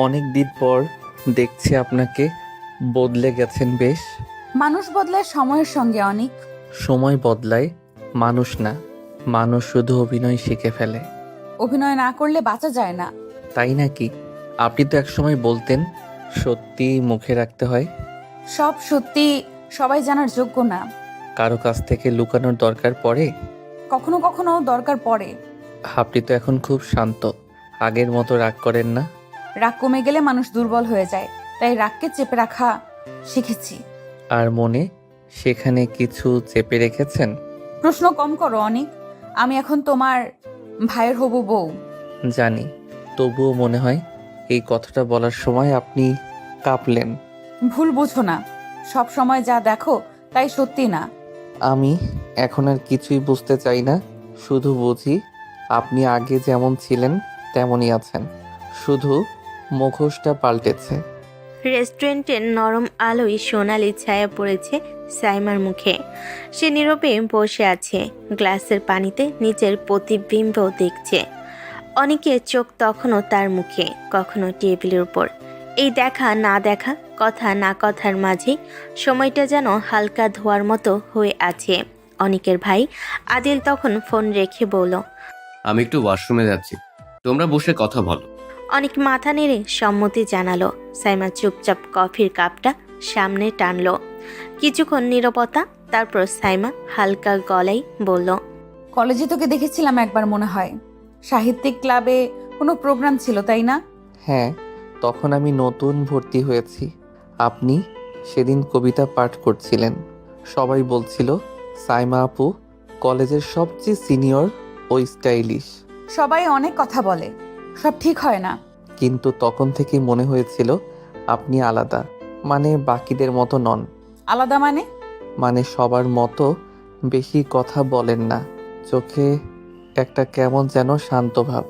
অনেক দিন পর দেখছি আপনাকে। বদলে গেছেন বেশ। মানুষ বদলায় সময়ের সঙ্গে অনেক। সময় বদলায়, মানুষ না। মানুষ শুধু অভিনয় শিখে ফেলে। অভিনয় না করলে বাঁচা যায় না। তাই নাকি? আপনি তো একসময় বলতেন সত্যি মুখে রাখতে হয়। সব সত্যি সবাই জানার যোগ্য না। কারো কাছ থেকে লুকানোর দরকার পড়ে। কখনো কখনো দরকার পড়ে। আপনি তো এখন খুব শান্ত। আগের মতো রাগ করেন না। রাগ কমে গেলে মানুষ দুর্বল হয়ে যায়, তাই রাগকে চেপে রাখা শিখেছি। আর মনে সেখানে কিছু চেপে রেখেছেন? প্রশ্ন কম করো অনেক। আমি এখন তোমার ভাইয়ের হবু বউ। জানি, তবুও মনে হয় এই কথাটা বলার সময় আপনি কাঁপলেন। ভুল বুঝো না, সব সময় যা দেখো তাই সত্যি না। আমি এখন আর কিছুই বুঝতে চাই না, শুধু বুঝি আপনি আগে যেমন ছিলেন তেমনই আছেন, শুধু মুখোশটা পাল্টেছে। রেস্টুরেন্টের নরম আলোয় সোনালি ছায়া পড়েছে সাইমার মুখে। সে নীরবে বসে আছে, গ্লাসের পানিতে নিজের প্রতিবিম্ব দেখছে। অনেকের চোখ তখনও তার মুখে, কখনো টেবিলের উপর। এই দেখা না দেখা, কথা না কথার মাঝে সময়টা যেন হালকা ধোয়ার মতো হয়ে আছে। অনেকের ভাই আদিল তখন ফোন রেখে বলল, আমি একটু ওয়াশরুমে যাচ্ছি, তোমরা বসে কথা বলো। অনেক মাথা নেড়ে সম্মতি জানালো। সাইমা চুপচাপ কফির কাপটা সামনে টানলো। কিছুক্ষণ নীরবতা, তারপর সাইমা হালকা গলায় বলল, কলেজে তোকে দেখেছিলাম একবার মনে হয়। সাহিত্যিক ক্লাবে কোনো প্রোগ্রাম ছিল তাই না? হ্যাঁ, তখন আমি নতুন ভর্তি হয়েছি। আপনি সেদিন কবিতা পাঠ করছিলেন। সবাই বলছিল সাইমা আপু কলেজের সবচেয়ে সিনিয়র ও স্টাইলিশ। সবাই অনেক কথা বলে, সব ঠিক হয় না। কিন্তু তখন থেকেই মনে হয়েছিল আপনি আলাদা, মানে বাকিদের মতো নন। আলাদা মানে? মানে সবার মতো বেশি কথা বলেন না, চোখে একটা কেমন যেন শান্ত ভাব।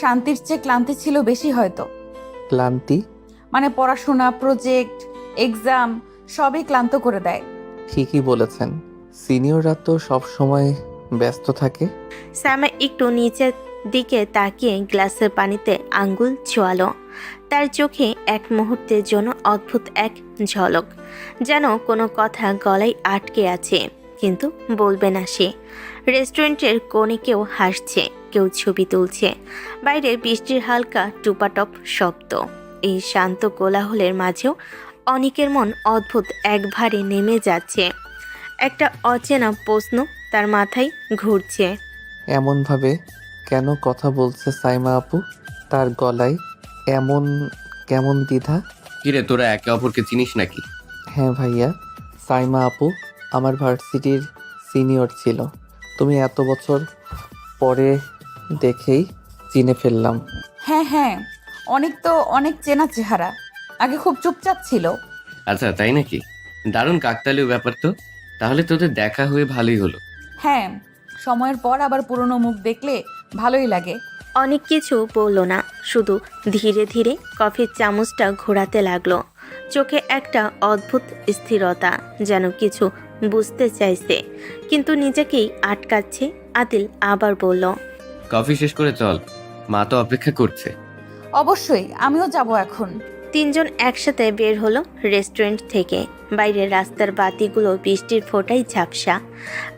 শান্তির চেয়ে ক্লান্তি ছিল বেশি হয়তো। ক্লান্তি? মানে পড়াশোনা, প্রজেক্ট, এক্সাম সবই ক্লান্ত করে দেয়। ঠিকই বলেছেন, সিনিয়ররা তো সব সময় ব্যস্ত থাকে। সাইমা একটু নিচের দিকে তাকিয়ে গ্লাসের পানিতে আঙ্গুল ছোয়ালো। তার চোখে এক মুহূর্তের জন্য অদ্ভুত এক ঝলক, যেন কোনো কথা গলায় আটকে আছে, কিন্তু বলবে না সে। রেস্টুরেন্টের কোণে কেউ হাসছে, কেউ ছবি তুলছে, বাইরে বৃষ্টির হালকা টুপাটপ শব্দ। এই শান্ত কোলাহলের মাঝেও অনেকের মন অদ্ভুত এক ভারে নেমে যাচ্ছে। একটা অচেনা প্রশ্ন তার মাথায় ঘুরছে। এমনভাবে কেন কথা বলছে সাইমা আপু? তার গলায় এমন কেমন দ্বিধা? কিরে, তোরা একে অপরকে চিনিস নাকি? হ্যাঁ ভাইয়া, সাইমা আপু আমার ভার্সিটির সিনিয়র ছিল। তুমি এত বছর পরে দেখেই চিনে ফেললাম। হ্যাঁ হ্যাঁ, অনেক তো অনেক চেনা চেহারা। আগে খুব চুপচাপ ছিল। আচ্ছা, তাই নাকি? দারুণ কাকতালীয় ব্যাপার তো। তাহলে তোদের দেখা হয়ে ভালোই হলো। হ্যাঁ, সময়ের পর আবার পুরনো মুখ দেখলে ভালোই লাগে। অনেক কিছু বলল না, শুধু ধীরে ধীরে কফির চামচটা ঘোরাতে লাগলো। চোখে একটা অদ্ভুত স্থিরতা, যেন কিছু বুঝতে চাইছে কিন্তু নিজেকেই আটকাচ্ছে। আদিল আবার বলল, কফি শেষ করে চল, মা তো অপেক্ষা করছে। অবশ্যই, আমিও যাব এখন। তিনজন একসাথে বের হলো রেস্টুরেন্ট থেকে। বাইরের রাস্তার বাতিগুলো বৃষ্টির ফোঁটায় ঝাপসা।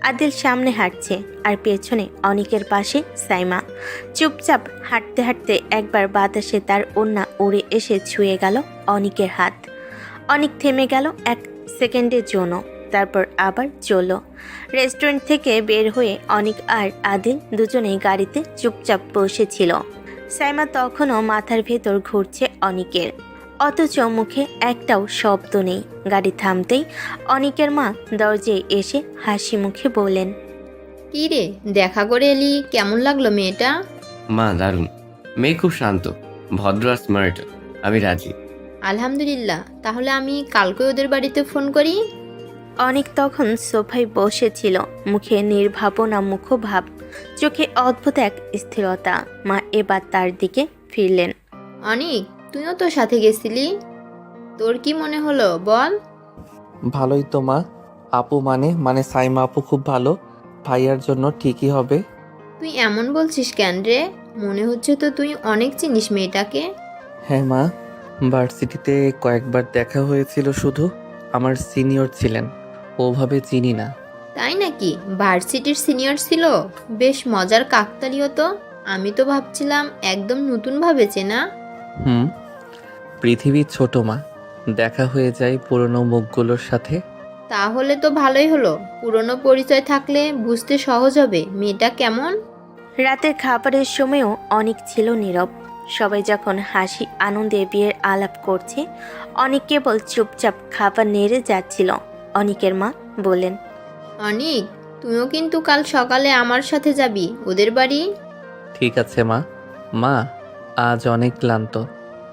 আদিল সামনে হাঁটছে, আর পেছনে অনেকের পাশে সাইমা। চুপচাপ হাঁটতে হাঁটতে একবার বাতাসে তার ওড়না উড়ে এসে ছুঁয়ে গেল অনিকের হাত। অনেক থেমে গেল এক সেকেন্ডের জন্য, তারপর আবার চলল। রেস্টুরেন্ট থেকে বের হয়ে অনিক আর আদিল দুজনেই গাড়িতে চুপচাপ বসেছিল। সাইমা তখনও মাথার ভেতর ঘুরছে অনিকের, অথচ মুখে একটাও শব্দ নেই। গাড়ি থামতেই অনিকের মা দরজায় এসে হাসি মুখে বললেন, কি রে, দেখা করে এলি, কেমন লাগলো মেয়েটা? মা দারুণ, মেয়ে খুব শান্ত, ভদ্র আর স্মার্ট। আমি রাজি। আলহামদুলিল্লাহ, তাহলে আমি কালকে ওদের বাড়িতে ফোন করি। অনিক তখন সোফায় বসেছিল, মুখে নির্ভাবনা মুখভাব, চোখে অদ্ভুত এক স্থিরতা। মা এবার তার দিকে ফিরলেন। অনিক, তুইও তো সাথে গেছিলি, তোর কি মনে হলো বল? ভালোই তো মা। আপু মানে সাইমা আপু খুব ভালো, ভাইয়ার জন্য ঠিকই হবে। তুই এমন বলছিস কেন রে? মনে হচ্ছে তো তুই অনেক চিনিস মেয়েটাকে। হ্যাঁ মা, ভার্সিটিতে কয়েকবার দেখা হয়েছিল, শুধু আমার সিনিয়র ছিলেন, ওভাবে চিনি না। তাই নাকি? ভার্সিটির সিনিয়র ছিল? বেশ মজার কাকতালীয় তো। আমি তো ভাবছিলাম একদম নতুনভাবে চেনা। হুম, পৃথিবী ছোট মা, দেখা হয়ে যায় পুরনো মুখগুলোর সাথে। তাহলে তো ভালোই হলো, পুরনো পরিচয় থাকলে বুঝতে সহজ হবে মেয়েটা কেমন। রাতের খাবারের সময়ও অনেক ছিল নীরব। সবাই যখন হাসি আনন্দে বিয়ের আলাপ করছে, অনেক কেবল চুপচাপ খাবার নেড়ে যাচ্ছিল। অনিকের মা বললেন, অনিক, তুইও কিন্তু কাল সকালে আমার সাথে যাবি ওদের বাড়ি। ঠিক আছে মা। মা, আজ অনেক ক্লান্ত,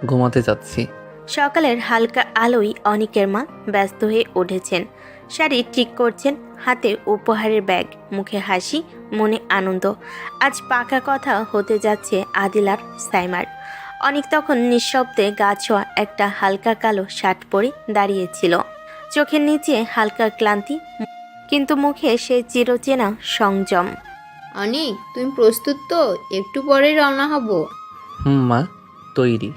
ঘুমাতে যাচ্ছি। সকালের হালকা আলোয় অনিকের মা ব্যস্ত হয়ে উঠেছেন। শাড়ি ঠিক করছেন, হাতে উপহারের ব্যাগ, মুখে হাসি, মনে আনন্দ। আজ পাকা কথা হতে যাচ্ছে আদিল আর সাইমার। অনিক তখন নিঃশব্দে গা ছোঁয়া একটা হালকা কালো শার্ট পরে দাঁড়িয়েছিল। চোখের নিচে হালকা ক্লান্তি, কিন্তু মুখে সে চিরচেনা সংযম। অনিক, তুমি প্রস্তুত তো? একটু পরেই রওনা হব। হুম মা, তৈরি।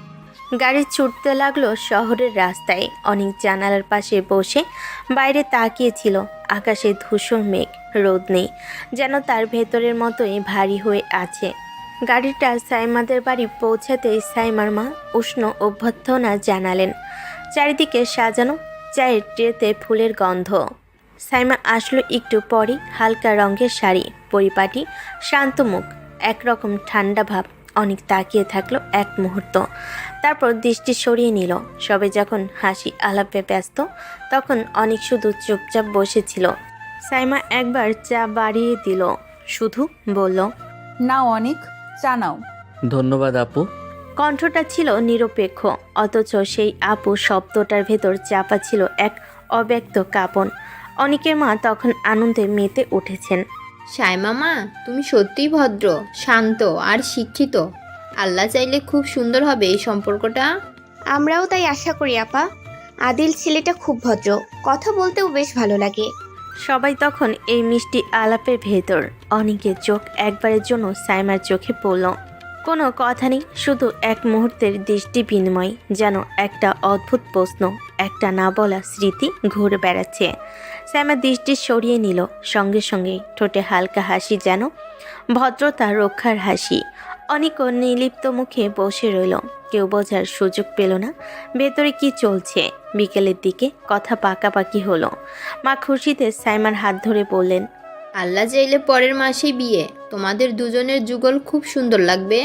গাড়ি ছুটতে লাগলো শহরের রাস্তায়। অনেক জানালার পাশে বসে বাইরে তাকিয়েছিল। আকাশে ধূসর মেঘ, রোদ নেই, যেন তার ভেতরের মতোই ভারী হয়ে আছে। গাড়িটা সাইমাদের বাড়ি পৌঁছাতেই সাইমার মা উষ্ণ অভ্যর্থনা জানালেন। চারিদিকে সাজানো চায়ের ট্রেতে ফুলের গন্ধ। সাইমা আসলো একটু পরই, হালকা রঙের শাড়ি, পরিপাটি, শান্ত মুখ, একরকম ঠান্ডা ভাব। অনেক তাকিয়ে থাকলো এক মুহূর্ত, তারপর দৃষ্টি সরিয়ে নিল। সবে যখন হাসি আলাপে ব্যস্ত, তখন অনেক শুধু চুপচাপ বসেছিল। সাইমা একবার চা বাড়িয়ে দিল, শুধু বলল, নাও অনেক, চা নাও। ধন্যবাদ আপু। কণ্ঠটা ছিল নিরপেক্ষ, অথচ সেই আপু শব্দটার ভেতর চাপা ছিল এক অব্যক্ত কাঁপন। অনিকের মা তখন আনন্দে মেতে উঠেছেন। সাইমা মা, তুমি সত্যিই ভদ্র, শান্ত আর শিক্ষিত। আল্লাহ চাইলে খুব সুন্দর হবে এই সম্পর্কটা। আমরাও তাই আশা করি আপা। আদিল ছেলেটা খুব ভদ্র, কথা বলতেও বেশ ভালো লাগে। সবাই তখন এই মিষ্টি আলাপের ভেতর। অনেকের চোখ একবারের জন্য সাইমার চোখে পড়ল। কোনো কথা নেই, শুধু এক মুহূর্তের দৃষ্টি বিনিময়, যেন একটা অদ্ভুত প্রশ্ন, একটা না বলা স্মৃতি ঘুরে বেড়াচ্ছে। সাইমা দৃষ্টি সরিয়ে নিল, সঙ্গে সঙ্গে ঠোঁটে হালকা হাসি, যেন ভদ্রতা রক্ষার হাসি। অনেকও নির্লিপ্ত মুখে বসে রইল, কেউ বোঝার সুযোগ পেল না ভেতরে কি চলছে। বিকেলের দিকে কথা পাকাপাকি হলো। মা খুশিতে সাইমার হাত ধরে বললেন, আল্লাহ চাইলে পরের মাসেই বিয়ে। তোমাদের দুজনের যুগল খুব সুন্দর লাগবে।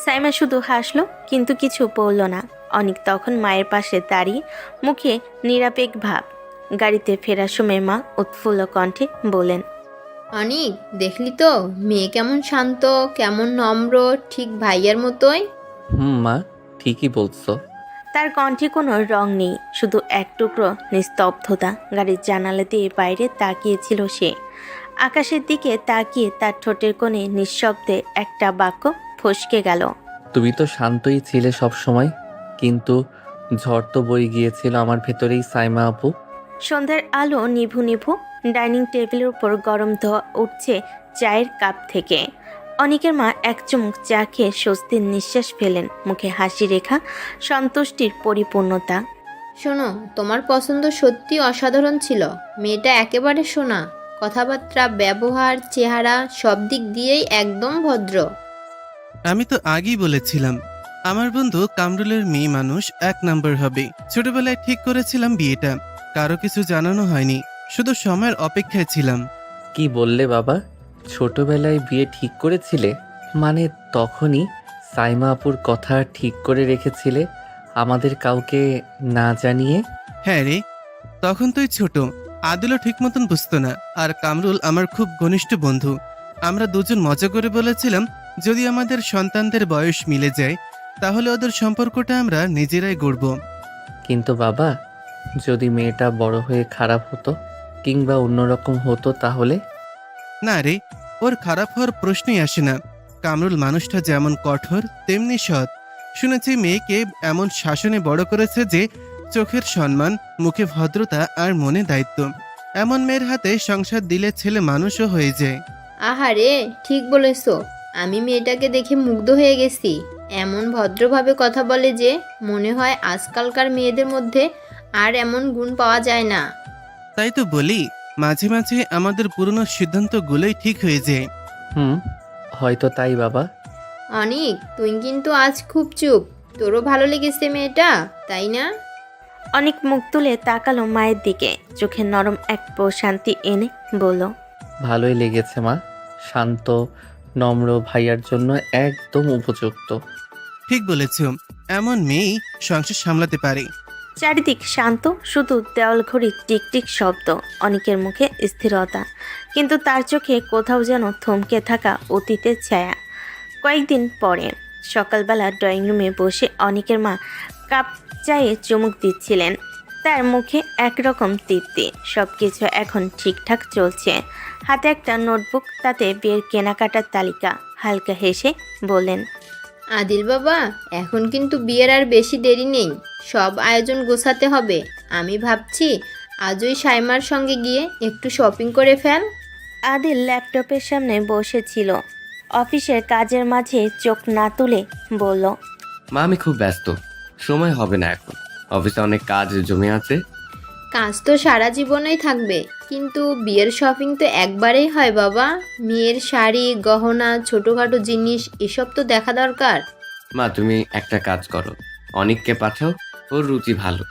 সাইমা শুধু হাসলো, কিন্তু কিছু বলল না। অনেক তখন মায়ের পাশে দাঁড়িয়ে, মুখে নিরাপেক ভাব। গাড়িতে ফেরার সময় মা উৎফুল্ল কণ্ঠে বলেন, অনিক, দেখলি তো মেয়ে কেমন শান্ত, কেমন নম্র, ঠিক ভাইয়ার মতোই। হুম মা, ঠিকই বলছো। তার কণ্ঠে কোনো রং নেই, শুধু এক টুকরো নিস্তব্ধতা। গাড়ির জানালা দিয়ে বাইরে তাকিয়েছিল সে। আকাশের দিকে তাকিয়ে তার ঠোঁটের কোণে নিঃশব্দে একটা বাক্য ফসকে গেল। তুমি তো শান্তই ছিলে সব সময়, কিন্তু ঝড় তো বয়ে গিয়েছিল আমার ভেতরেই সাইমা আপু। সন্ধ্যার আলো নিভু নিভু। ডাইনিং টেবিলের উপর গরম ধোয়া উঠছে চায়ের কাপ থেকে। অনিকের মা এক চুমুক চা খেয়ে স্বস্তির নিঃশ্বাস ফেলেন, মুখে হাসি রেখা, সন্তুষ্টির পরিপূর্ণতা। শোনো, তোমার পছন্দ সত্যি অসাধারণ ছিল। মেয়েটা একেবারে সোনা, কথাবার্তা, ব্যবহার, চেহারা, সব দিক দিয়েই একদম ভদ্র। আমি তো আগেই বলেছিলাম আমার বন্ধু কামরুলের মেয়ে মানুষ এক নাম্বার হবে। ছোটবেলায় ঠিক করেছিলাম বিয়েটা, কারো কিছু জানানো হয়নি, শুধু সময়ের অপেক্ষায় ছিলাম। কি বললে বাবা? ছোটবেলায় বিয়ে ঠিক করেছিলে? মানে তখনই সাইমা আপুর কথা ঠিক করে রেখেছিলে, আমাদের কাউকে না জানিয়ে? হ্যাঁ রে, তখন তুই ছোট, আদিলও ঠিক মতন বুঝতো না, আর কামরুল আমার খুব ঘনিষ্ঠ বন্ধু। আমরা দুজন মজা করে বলেছিলাম যদি আমাদের সন্তানদের বয়স মিলে যায়, তাহলে ওদের সম্পর্কটা আমরা নিজেরাই গড়ব। কিন্তু বাবা, যদি মেয়েটা বড় হয়ে খারাপ হতো কিংবা অন্যরকম হতো তাহলে? না রে, ওর খারাপ হওয়ার প্রশ্নই আসে না। কামরুল মানুষটা যেমন কঠোর তেমনি সৎ। শুনেছি মেয়েকে এমন শাসনে বড় করেছে যে চোখের সম্মান, মুখে ভদ্রতা আর মনে দায়িত্ব। এমন মেয়ের হাতে সংসার দিলে ছেলে মানুষও হয়ে যায়। আহারে, ঠিক বলেছো। আমি মেয়েটাকে দেখে মুগ্ধ হয়ে গেছি। এমন ভদ্রভাবে কথা বলে যে মনে হয় আজকালকার মেয়েদের মধ্যে আর এমন গুণ পাওয়া যায় না। তাই তো বলি, মাঝে মাঝে আমাদের পুরনো সিদ্ধান্তগুলোই ঠিক হয়ে যায়। হুম, হয়তো তাই বাবা। অনিক, তুই কিন্তু আজ খুব চুপ। তোরও ভালো লেগেছে মেয়েটা, তাই না? অনেক মুখ তুলে তাকালো মায়ের দিকে, চোখে নরম এক প্রশান্তি এনে বলল, ভালোই লেগেছে মা। শান্ত, নম্র, ভাইয়ার জন্য একদম উপযুক্ত। ঠিক বলেছ, এমন মেয়েই সংসার সামলাতে পারে। চারিদিক শান্ত, শুধু দেওয়াল ঘড়ির টিকটিক শব্দ, অনেকের মুখে স্থিরতা, কিন্তু তার চোখে কোথাও যেন থমকে থাকা অতীতের ছায়া। কয়েকদিন পরে সকালবেলা ড্রয়িং রুমে বসে অনেকের মা কাপ চায়ে চুমুক দিচ্ছিলেন। তার মুখে একরকম তৃপ্তি, সব কিছু এখন ঠিকঠাক চলছে। হাতে একটা নোটবুক, তাতে বিয়ের কেনাকাটার তালিকা। হালকা হেসে বললেন, আদিল বাবা, এখন কিন্তু বিয়ের আর বেশি দেরি নেই। সব আয়োজন গোছাতে হবে। আমি ভাবছি আজই সাইমার সঙ্গে গিয়ে একটু শপিং করে ফেল। আদিল ল্যাপটপের সামনে বসেছিল, অফিসের কাজের মাঝে চোখ না তুলে বলল, মা আমি খুব ব্যস্ত, সময় হবে না এখন, অফিসে অনেক কাজ জমে আছে। কাজ তো সারা জীবনেই থাকবে, কিন্তু বিয়ের শপিং তো একবারেই হয় বাবা। মেয়ের শাড়ি, গহনা, ছোটোখাটো জিনিস এসব তো দেখা দরকার। মা তুমি একটা কাজ করো, অনিককে পাঠাও, ওর রুচি ভালো,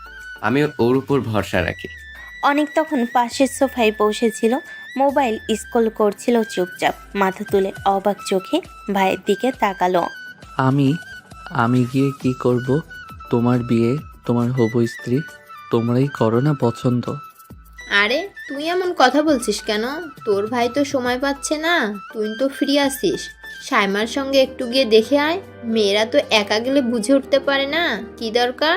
আমি ওর উপর ভরসা রাখি। অনেক তখন পাশের সোফায় বসেছিল, মোবাইল স্ক্রল করছিল চুপচাপ, মাথা তুলে অবাক চোখে ভাইয়ের দিকে তাকালো। আমি গিয়ে কি করব? তোমার বিয়ে, তোমার হবু স্ত্রী, তোমরাই করো না পছন্দ। আরে তুই এমন কথা বলছিস কেন? তোর ভাই তো সময় পাচ্ছে না, তুই তো ফ্রি আছিস। সাইমার সঙ্গে একটু গিয়ে দেখে আয়। মেয়েরা তো একা গেলে বুঝে উঠতে পারে না কি দরকার।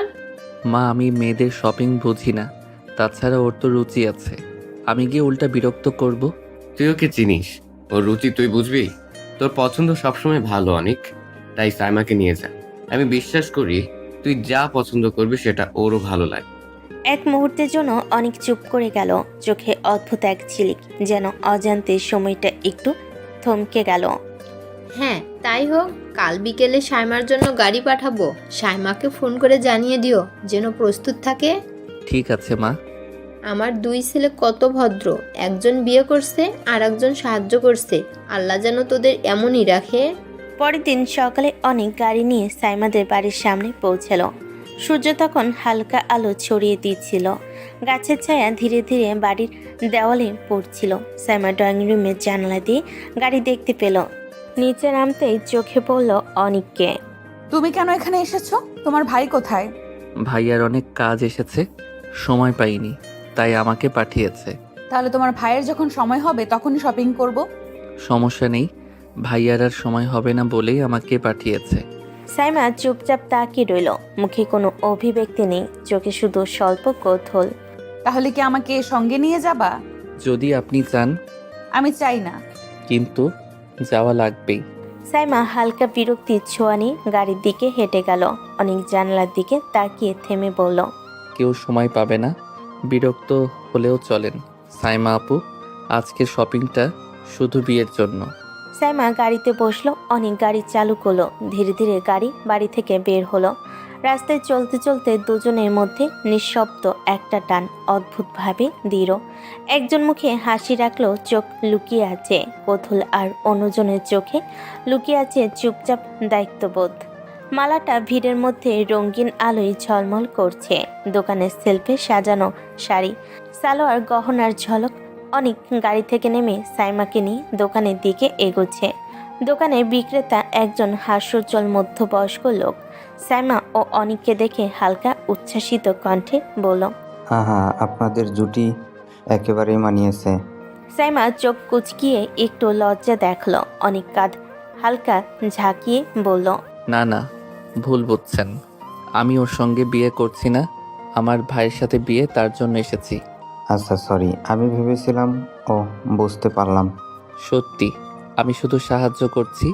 মা, আমি মেয়েদের শপিং বুঝি না, তাছাড়া ওর তো রুচি আছে। আমি গিয়ে উল্টা বিরক্ত করব। তুই ওকে চিনিস, ওর রুচি তুই বুঝবি। তোর পছন্দ সবসময় ভালো অনেক, তাই সাইমাকে নিয়ে যা। আমি বিশ্বাস করি তুই যা পছন্দ করবি সেটা ওরও ভালো লাগে। এক মুহূর্তের জন্য অনেক চুপ করে গেল, চোখে অদ্ভুত এক ঝিলিক, যেন অজান্তে সময়টা একটু থমকে গেল। হ্যাঁ তাই হোক, কাল বিকেলে সাইমার জন্য গাড়ি পাঠাবো। সাইমাকে ফোন করে জানিয়ে দিও যেন প্রস্তুত থাকে। ঠিক আছে মা। আমার দুই ছেলে কত ভদ্র, একজন বিয়ে করছে আর একজন সাহায্য করছে। আল্লাহ যেন তোদের এমনই রাখে। পরের দিন সকালে অনেক গাড়ি নিয়ে সাইমাদের বাড়ির সামনে পৌঁছাল। সূর্য তখন হালকা আলো ছড়িয়ে দিচ্ছিল, গাছের ছায়া ধীরে ধীরে বাড়ির দেওয়ালে পড়ছিল। সাইমা ড্রয়িং রুমের জানালা দিয়ে গাড়ি দেখতে পেল। নিচে নামতেই চোখে পড়ল অনিককে। তুমি কেন এখানে এসেছো? তোমার ভাই কোথায়? ভাইয়ার অনেক কাজ এসেছে, সময় পাইনি, তাই আমাকে পাঠিয়েছে। তাহলে তোমার ভাইয়ের যখন সময় হবে তখনই শপিং করব। সমস্যা নেই, ভাইয়ার আর সময় হবে না বলেই আমাকে পাঠিয়েছে। সাইমা চুপচাপ তাকিয়ে রইল, মুখে কোনো অভিব্যক্তি নেই, চোখে শুধু স্বল্প কৌতূহল। তাহলে কি আমাকে সঙ্গে নিয়ে যাবা? যদি আপনি চান, আমি চাই না। কিন্তু যাওয়া লাগবেই। সাইমা হালকা বিরক্তির ছোঁয়া নিয়ে গাড়ির দিকে হেঁটে গেল। অনেক জানালার দিকে তাকিয়ে থেমে বলল, কেউ সময় পাবে না, বিরক্ত হলেও চলেন। সাইমা আপু, আজকের শপিংটা শুধু বিয়ের জন্য। সাইমা গাড়িতে বসলো, অনেক গাড়ি চালু করলো। ধীরে ধীরে গাড়ি বাড়ি থেকে বের হলো। রাস্তায় চলতে চলতে দুজনের মধ্যে নিঃশব্দ একটা টান, অদ্ভুতভাবে দৃঢ়। একজন মুখে হাসি রাখলো, চোখ লুকিয়ে আছে কৌতূহল, আর অন্যজনের চোখে লুকিয়ে আছে চুপচাপ দায়িত্ববোধ। মালাটা ভিড়ের মধ্যে রঙিন আলোয় ঝলমল করছে। দোকানের সেলফে সাজানো শাড়ি, সালোয়ার, গহনার ঝলক। অনেক গাড়ি থেকে নেমে সাইমাকে নিয়ে দোকানের দিকে এগোচ্ছে। দোকানে বিক্রেতা একজন হাস্যোজ্জ্বল মধ্যবয়স্ক লোক। সাইমা ও অনিককে দেখে হালকা উচ্ছ্বাসিত কণ্ঠে বলল, হ্যাঁ, আপনাদের জুটি একেবারেই মানিয়েছে। সাইমা চোখ কুচকিয়ে একটু লজ্জা দেখলো। অনেক কাঁধ হালকা ঝাঁকিয়ে বলল, না না, ভুল বুঝছেন, আমি ওর সঙ্গে বিয়ে করছি না। আমার ভাইয়ের সাথে বিয়ে, তার জন্য এসেছি। আচ্ছা সরি, আমি ভেবেছিলাম। ও, বুঝতে পারলাম। সত্যি, আমি শুধু সাহায্য করছি,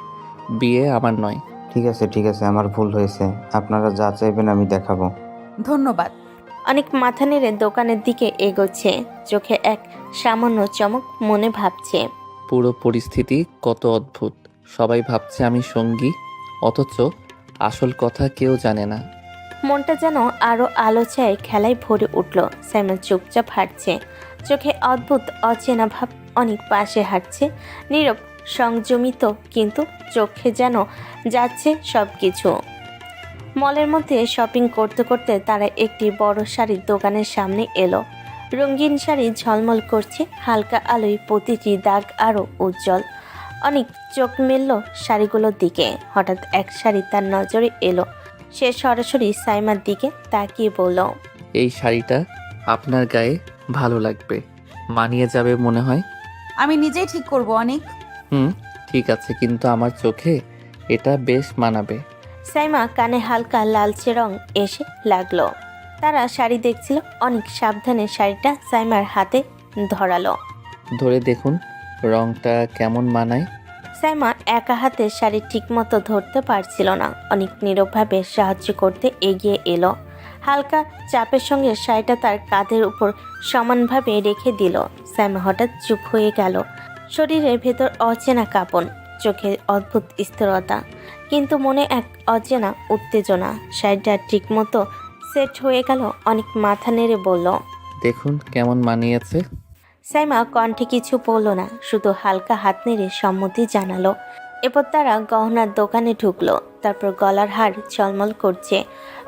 বিয়ে আমার নয়। ঠিক আছে, আমার ভুল হয়েছে। আপনারা যা চাইবেন আমি দেখাবো। ধন্যবাদ। অনেক মাথা নেড়ে দোকানের দিকে এগোচ্ছে, চোখে এক সামান্য চমক, মনে ভাবছে, পুরো পরিস্থিতি কত অদ্ভুত। সবাই ভাবছে আমি সঙ্গী, অথচ আসল কথা কেউ জানে না। মনটা যেন আরো আলো ছায় খেলায় ভরে উঠল। সাইমা চুপচাপ হাঁটছে, চোখে অদ্ভুত অচেনা ভাব। অনেক পাশে হাঁটছে, নীরব সংযমিত, কিন্তু চোখে যেন যাচ্ছে সব কিছু। মলের মধ্যে শপিং করতে করতে তারা একটি বড় শাড়ির দোকানের সামনে এলো। রঙিন শাড়ি ঝলমল করছে, হালকা আলোয় প্রতিটি দাগ আরও উজ্জ্বল। অনেক চোখ মেলল শাড়িগুলোর দিকে। হঠাৎ এক শাড়ি তার নজরে এলো। সে সরাসরি সাইমার দিকে তাকিয়ে বলল, এই শাড়িটা আপনার গায়ে ভালো লাগবে, মানিয়ে যাবে মনে হয়। আমি নিজেই ঠিক করব অনেক। ঠিক আছে, কিন্তু আমার চোখে এটা বেশ মানাবে। সাইমা কানে হালকা লালচে রং এসে লাগলো। তারা শাড়ি দেখছিল। অনেক সাবধানে শাড়িটা সাইমার হাতে ধরালো। ধরে দেখুন রংটা কেমন মানায়। সাইমা একা হাতে শাড়ি ঠিকমতো ধরতে পারছিল না। অনেক নীরবভাবে সাহায্য করতে এগিয়ে এলো। হালকা চাপের সঙ্গে শাড়িটা তার কাঁধের উপর সমানভাবে রেখে দিল। সাইমা হঠাৎ চুপ হয়ে গেল। শরীরের ভেতর অচেনা কাঁপন, চোখে অদ্ভুত স্থিরতা, কিন্তু মনে এক অচেনা উত্তেজনা। শাড়িটা ঠিকমতো সেট হয়ে গেল। অনেক মাথা নেড়ে বলল, দেখুন কেমন মানিয়েছে। সাইমা কণ্ঠে কিছু বলল না, শুধু হালকা হাত নেড়ে সম্মতি জানালো। এরপর তারা গহনার দোকানে ঢুকলো। তারপর গলার হার ঝলমল করছে,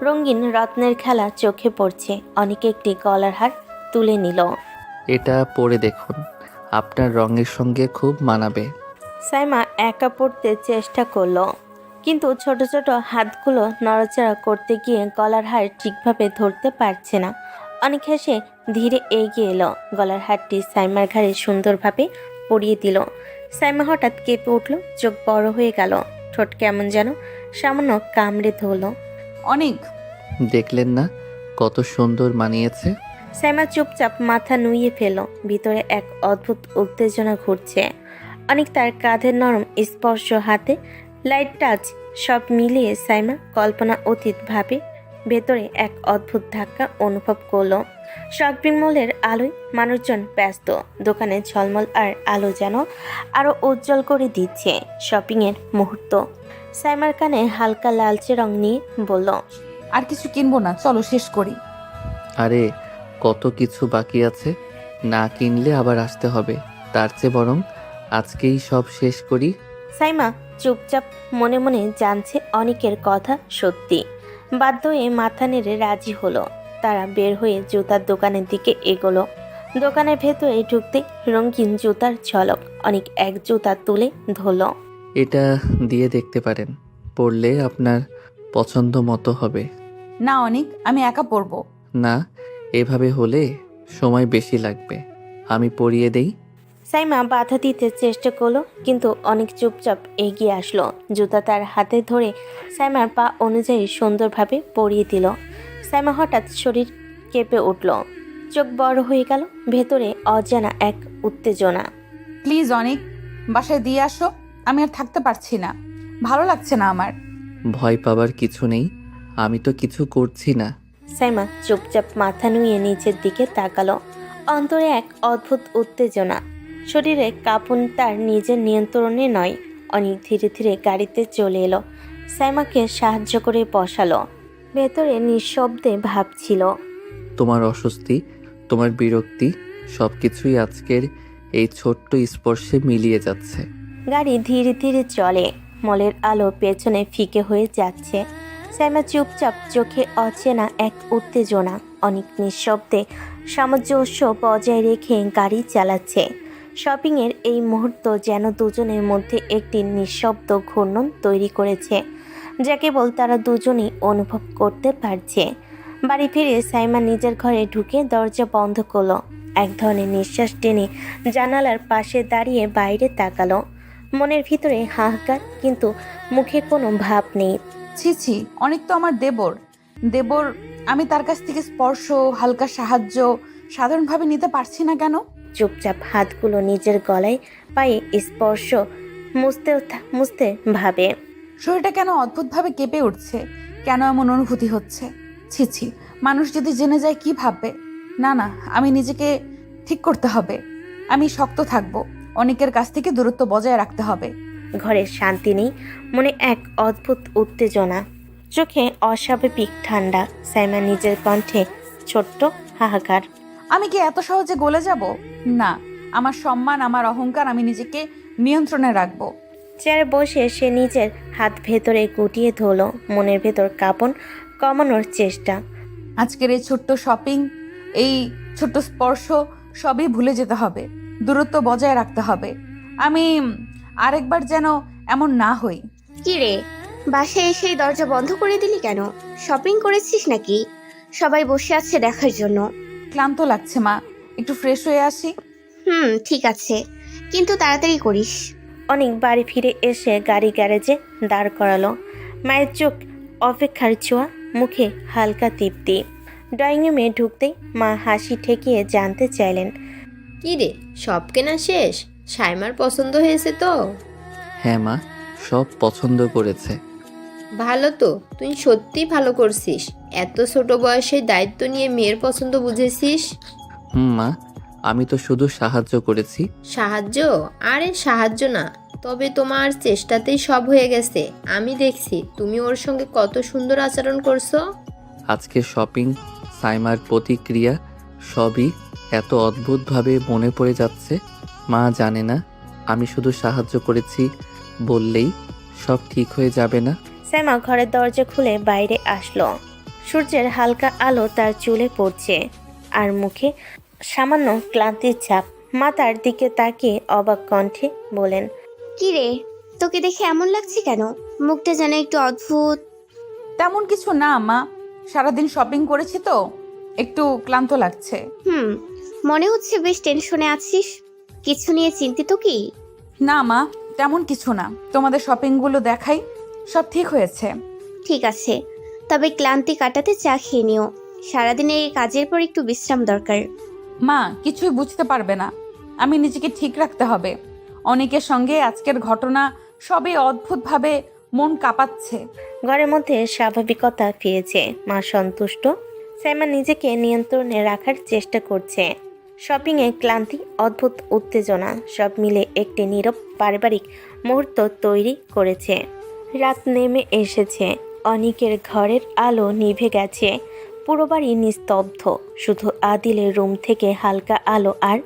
রঙিন রত্নের খেলা চোখে পড়ছে। অনেকে একটি গলার হার তুলে নিল। এটা পরে দেখুন, আপনার রঙের সঙ্গে খুব মানাবে। সাইমা একা পড়তে চেষ্টা করলো, কিন্তু ছোট ছোট হাতগুলো নড়াচড়া করতে গিয়ে গলার হার ঠিকভাবে ধরতে পারছে না। অনেক হেসে ধীরে এগিয়ে এলো। গলার হারটি সাইমার ঘাড়ে সুন্দরভাবে পরিয়ে দিল। সাইমা হঠাৎ কেঁপে উঠল, চোখ বড় হয়ে গেল, ঠোঁট কেমন যেন সামান্য কামড়ে ধরল। অনেক। দেখলেন না কত সুন্দর মানিয়েছে। সাইমা চুপচাপ মাথা নুইয়ে ফেলল। ভিতরে এক অদ্ভুত উত্তেজনা ঘুরছে। অনেক তার কাঁধের নরম স্পর্শ, হাতে লাইট টাচ, সব মিলিয়ে সাইমা কল্পনা অতীত ভাবে ভেতরে এক অদ্ভুত ধাক্কা অনুভব করলো। শপিং মলের আলোয় মানুষজন ব্যস্ত। দোকানে ঝলমল আর আলো যেন আরো উজ্জ্বল করে দিচ্ছে শপিংয়ের মুহূর্ত। সাইমার কানে হালকা লালচে রং নিয়ে বলল, আর কিছু কিনবো না, চলো শেষ করি। আরে কত কিছু বাকি আছে, না কিনলে আবার আসতে হবে। তার চেয়ে বরং আজকেই সব শেষ করি। সাইমা চুপচাপ মনে মনে জানছে অনেকের কথা সত্যি। বাধ্য হয়ে মাথা নেড়ে রাজি হলো। তারা বের হয়ে জুতার দোকানের দিকে এগোলো। দোকানের ভেতরে ঢুকতে রঙিন জুতার ঝলক। অনেক এক জুতা তুলে ধরলো। এটা দিয়ে দেখতে পারেন, পরলে আপনার পছন্দ মতো হবে। না অনেক, আমি একা পরবো। না, এভাবে হলে সময় বেশি লাগবে, আমি পরিয়ে দেই। সাইমা বাধা দিতে চেষ্টা করলো, কিন্তু অনেক চুপচাপ এগিয়ে আসলো। জুতা তার হাতে ধরে সাইমার পা অনুযায়ী সুন্দরভাবে পরিয়ে দিল। সাইমা হঠাৎ শরীর কেঁপে উঠল, চোখ বড় হয়ে গেল। ভেতরে অজানা এক উত্তেজনা। প্লিজ অনেক, বাসায় দিয়ে আসো, আমি আর থাকতে পারছি না, ভালো লাগছে না আমার। ভয় পাবার কিছু নেই, আমি তো কিছু করছি না। সাইমা চুপচাপ মাথা নুয়ে নিচের দিকে তাকালো। অন্তরে এক অদ্ভুত উত্তেজনা। শরীরে কাঁপন তার নিজের নিয়ন্ত্রণে নয়। অনেক ধীরে ধীরে গাড়িতে চলে এলো। সাইমাকে সাহায্য করে বসালো। ভেতরে নিঃশব্দে ভাবছিল, তোমার অস্বস্তি, তোমার বিরক্তি, সব কিছুই আজকের এই ছোট্ট স্পর্শে মিলিয়ে যাচ্ছে। গাড়ি ধীরে ধীরে চলে। মলের আলো পেছনে ফিকে হয়ে যাচ্ছে। সাইমা চুপচাপ, চোখে অচেনা এক উত্তেজনা। অনেক নিঃশব্দে সামঞ্জস্য বজায় রেখে গাড়ি চালাচ্ছে। শপিংয়ের এই মুহূর্ত যেন দুজনের মধ্যে একটি নিঃশব্দ ঘূর্ণন তৈরি করেছে, যা কেবল তারা দুজনেই অনুভব করতে পারছে। বাড়ি ফিরে সাইমা নিজের ঘরে ঢুকে দরজা বন্ধ করলো। এক ধরনের নিঃশ্বাস টেনে জানালার পাশে দাঁড়িয়ে বাইরে তাকালো। মনের ভিতরে হাহাকার, কিন্তু মুখে কোনো ভাব নেই। ছি ছি, অনেক তো আমার দেবর। দেবর, আমি তার কাছ থেকে স্পর্শ, হালকা সাহায্য সাধারণভাবে নিতে পারছি না কেন? চুপচাপ হাতগুলো নিজের গলায় পায়ে স্পর্শ মুছতে ভাবে, শরীরটা কেন অদ্ভুতভাবে কেঁপে উঠছে, কেন এমন অনুভূতি হচ্ছে? ছি ছি, মানুষ যদি জেনে যায় কি ভাববে? না না, আমি নিজেকে ঠিক করতে হবে, আমি শক্ত থাকবো, অনেকের কাছ থেকে দূরত্ব বজায় রাখতে হবে। ঘরে শান্তি নেই, মনে এক অদ্ভুত উত্তেজনা। চোখে অস্বাভাবিক ঠান্ডা। সাইমা নিজের কণ্ঠে ছোট্ট হাহাকার। আমি কি এত সহজে গলে যাব? না, আমার সম্মান, আমার অহংকার, আমি নিজেকে নিয়ন্ত্রণে রাখবো। চেয়ারে বসে সে নিজের হাত ভেতরে গুটিয়ে ধরল, মনের ভেতর কাঁপন কমানোর চেষ্টা। আজকের এই ছোট্ট শপিং, এই ছোট্ট স্পর্শ সবই ভুলে যেতে হবে, দূরত্ব বজায় রাখতে হবে। আমি আরেকবার যেন এমন না হই। কি রে, বাসায় এসে দরজা বন্ধ করে দিলি কেন? শপিং করেছিস নাকি? সবাই বসে আছে দেখার জন্য। ক্লান্ত লাগছে মা, একটু ফ্রেশ হয়ে আসি। ঠিক আছে, কিন্তু তাড়াতাড়ি করিস। অনেক বাড়ি ফিরে এসে গাড়ি গ্যারেজে দাঁড় করালো। মায়ের চোখ অপেক্ষার ছোঁয়া, মুখে হালকা তৃপ্তি। ড্রয়িং রুমে ঢুকতেই মা হাসি ঠেকিয়ে জানতে চাইলেন, কি রে, সব কেনা শেষ? সাইমার পছন্দ হয়েছে তো? হ্যাঁ মা, সব পছন্দ করেছে। ভালো তো, তুই সত্যি ভালো করছিস। এত ছোট বয়সে দায়িত্ব নিয়ে মেয়ের পছন্দ বুঝেছিস। মা, আমি তো শুধু সাহায্য করেছি। সাহায্য? আরে সাহায্য না, তবে তোমার চেষ্টাতেই সব হয়ে গেছে। আমি দেখছি তুমি ওর সঙ্গে কত সুন্দর আচরণ করছো। আজকে শপিং, সাইমার প্রতিক্রিয়া, সবই এত অদ্ভুতভাবে মনে পড়ে যাচ্ছে। মা জানে না আমি শুধু সাহায্য করেছি বললেই সব ঠিক হয়ে যাবে না। সাইমা ঘরের দরজা খুলে বাইরে আসলো। সূর্যের হালকা আলো তার চুলে পড়ছে আর মুখে সামান্য ক্লান্তির ছাপ। মা তার দিকে তাকিয়ে অবাক কণ্ঠে বলেন, কি রে, তোকে দেখে এমন লাগছে কেন? মুখটা যেন একটু অদ্ভুত। তেমন কিছু না মা, সারাদিন শপিং করেছি তো একটু ক্লান্ত লাগছে। মনে হচ্ছে বেশ টেনশনে আছিস। কিছু নিয়ে চিন্তিত কি? না মা, তেমন কিছু না, তোমাদের শপিংগুলো দেখাই, সব ঠিক হয়েছে। ঠিক আছে, তবে ক্লান্তি কাটাতে চা খেয়ে নিও। সারাদিনের এই কাজের পর একটু বিশ্রাম দরকার। মা কিছুই বুঝতে পারবে না, আমি নিজেকে ঠিক রাখতে হবে। অনেকের সঙ্গে আজকের ঘটনা সবই অদ্ভুতভাবে মন কাঁপাচ্ছে। ঘরের মধ্যে স্বাভাবিকতা ফিরেছে। মা সন্তুষ্ট। সাইমা নিজেকে নিয়ন্ত্রণে রাখার চেষ্টা করছে। শপিংয়ে ক্লান্তি, অদ্ভুত উত্তেজনা সব মিলে একটি নীরব পারিবারিক মুহূর্ত তৈরি করেছে। রাত নেমে এসেছে। অনিকের ঘরের আলো নিভে গেছে। পুরো বাড়ি নিস্তব্ধ। শুধু আদিলের রুম থেকে হালকা আলো আর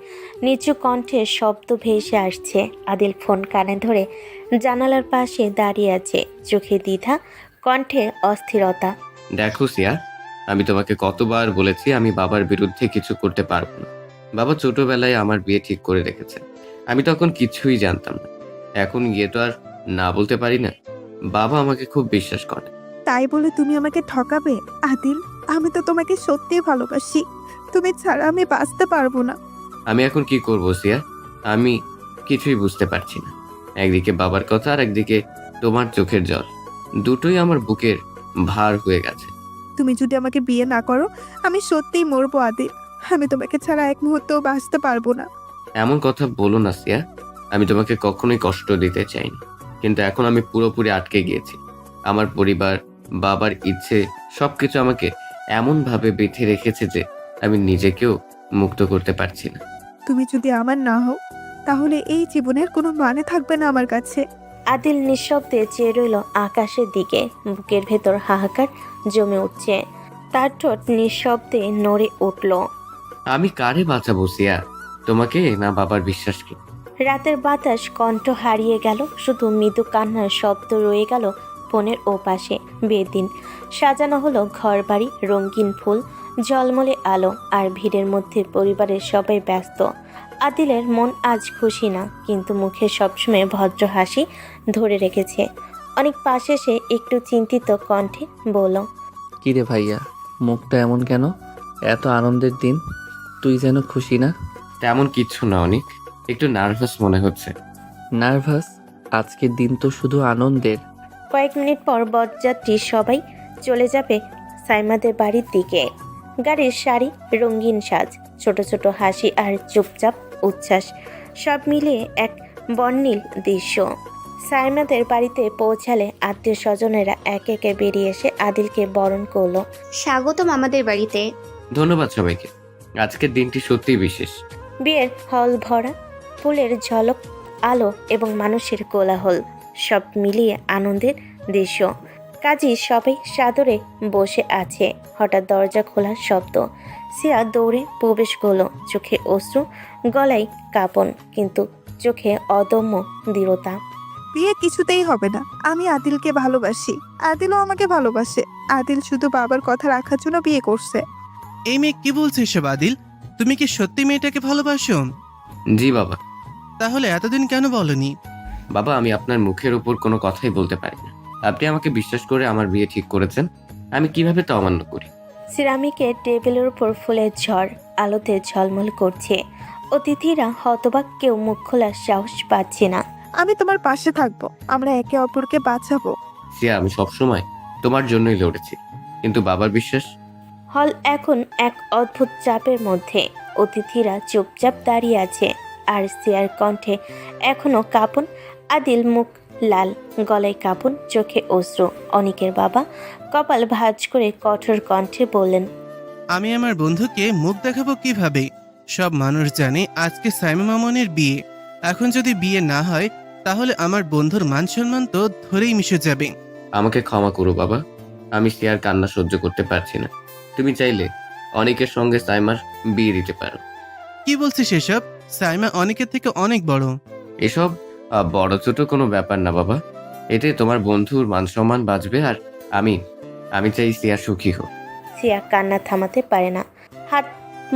নিচু কণ্ঠের শব্দ ভেসে আসছে। আদিল ফোন কানে ধরে জানালার পাশে দাঁড়িয়ে আছে, চোখে দ্বিধা, কণ্ঠে অস্থিরতা। দেখো সিয়া, আমি তোমাকে কতবার বলেছি আমি বাবার বিরুদ্ধে কিছু করতে পারবো না। বাবা ছোটবেলায় আমার বিয়ে ঠিক করে রেখেছে। আমি তখন কিছুই জানতাম না। এখন গিয়ে তো আর না বলতে পারি না। বাবা আমাকে খুব বিশ্বাস করে। তাই বলে তুমি আমাকে ঠকাবে? আদিল, আমি তো তোমাকে সত্যিই ভালোবাসি। তুমি ছাড়া আমি বাঁচতে পারবো না। আমি এখন কি করব সিয়া? আমি কিছুই বুঝতে পারছি না। একদিকে বাবার কথা আর একদিকে তোমার চোখের জল, দুটোই আমার বুকের ভার হয়ে গেছে। তুমি যদি আমাকে বিয়ে না করো, আমি সত্যিই মরবো আদিল। আমি তোমাকে ছাড়া এক মুহূর্তও বাঁচতে পারবো না। এমন কথা বলো না সিয়া। আমি তোমাকে কখনোই কষ্ট দিতে চাইনি, কিন্তু এখন আমি পুরোপুরি আটকে গিয়েছি। আমার পরিবার, বাবার ইচ্ছে সবকিছু আমাকে এমন ভাবে বেঁধে রেখেছে যে আমি নিজেকেও মুক্ত করতে পারছি না। তুমি যদি আমার না হও, তাহলে এই জীবনের কোনো মানে থাকবে না আমার কাছে। আদিল নিঃশব্দে চেয়ে রইল আকাশের দিকে। বুকের ভেতর হাহাকার জমে উঠছে। তার ঠোঁট নিঃশব্দে নড়ে উঠল। আমি কারে বাঁচাবো সিয়া, তোমাকে না বাবার বিশ্বাসকে? রাতের বাতাস কণ্ঠ হারিয়ে গেল। শুধু মৃদু কান্নার শব্দ রয়ে গেল ফোনের ওপাশে। বিয়ের দিন সাজানো হলো ঘর বাড়ি, রঙিন ফুল, ঝলমলে আলো আর ভিড়ের মধ্যে পরিবারের সবাই ব্যস্ত। আদিলের মন আজ খুশি না, কিন্তু মুখে সবসময় ভদ্র হাসি ধরে রেখেছে। অনেক পাশে এসে একটু চিন্তিত কণ্ঠে বলল, কিরে ভাইয়া, মুখটা এমন কেন? এত আনন্দের দিন, তুই যেন খুশি না। তেমন কিচ্ছু না, অনেক একটু নার্ভাস মনে হচ্ছে। নার্ভাস? আজকের দিন তো শুধু আনন্দের। কয়েক মিনিট পর বরযাত্রী সবাই চলে যাবে সাইমাদের বাড়ির দিকে। গাড়ির শাড়ি, রঙিন সাজ, ছোট ছোট হাসি আর চুপচাপ উচ্ছ্বাস, সব মিলিয়ে এক বর্ণিল দৃশ্য। সাইমাদের বাড়িতে পৌঁছালে আত্মীয় স্বজনেরা একে একে বেরিয়ে এসে আদিলকে বরণ করলো। স্বাগতম আমাদের বাড়িতে। ধন্যবাদ সবাইকে। আজকের দিনটি সত্যিই বিশেষ। বিয়ের হল ভরা, ফুলের ঝলক, আলো এবং মানুষের কোলাহল, সব মিলিয়ে আনন্দের দৃশ্য। কাজী সবাই সাদরে বসে আছে। হঠাৎ দরজা খোলার শব্দ। সিয়া দৌড়ে প্রবেশ করলো, চোখে অশ্রু, গলায় কাঁপন, কিন্তু চোখে অদম্য দৃঢ়তা। বিয়ে কিছুতেই হবে না। আমি আদিলকে ভালোবাসি, আদিলও আমাকে ভালোবাসে। আদিল শুধু বাবার কথা রাখার জন্য বিয়ে করছে। এই মেয়ে কি বলছে এসব আদিল? তুমি কি সত্যি মেয়েটাকে ভালোবাসো? জি বাবা। তাহলে এতদিন কেন বলনি? বাবা, আমি আপনার মুখের উপর কোনো কথাই বলতে পারি না। আপনি আমাকে বিশ্বাস করে আমার বিয়ে ঠিক করেছেন, আমি কিভাবে তা অমান্য করি? সিরামিকের টেবিলের উপর ফুলের ঝড় আলোতে ঝলমল করছে। অতিথিরা হতবাক, কেউ মুখ খোলার সাহস পাচ্ছে না। আমি তোমার পাশে থাকবো, আমরা একে অপরকে বাঁচাবো। সিয়া, আমি সবসময় তোমার জন্যই লড়েছি, কিন্তু বাবার বিশ্বাস। হল এখন এক অদ্ভুত চাপের মধ্যে। অতিথিরা চুপচাপ দাঁড়িয়ে আছে, আর সিয়ার কণ্ঠে এখনো কাঁপন। আদিল মুখ লাল, গলায় কাঁপন, চোখে অশ্রু। অনিকের বাবা কপাল ভাঁজ করে কঠোর কণ্ঠে বললেন, আমি আমার বন্ধুকে মুখ দেখাবো কিভাবে? সব মানুষ জানে আজকে সাইমা মামনের বিয়ে। এখন যদি বিয়ে না হয় তাহলে আমার বন্ধুর মান সম্মান তো ধরেই মিশে যাবে। আমাকে ক্ষমা করো বাবা, আমি সিয়ার কান্না সহ্য করতে পারছি না। তুমি চাইলে অনেকের সঙ্গে সাইমার বিয়ে দিতে পারো। কি বলছিস এসব? সাইমা অনেকের থেকে অনেক বড়। এসব বড় ছোট কোনো ব্যাপার না বাবা, এতে তোমার বন্ধুর মান সম্মান বাঁচবে, আর আমি চাই সিয়া সুখী হোক। সিয়া কান্না থামাতে পারে না, হাত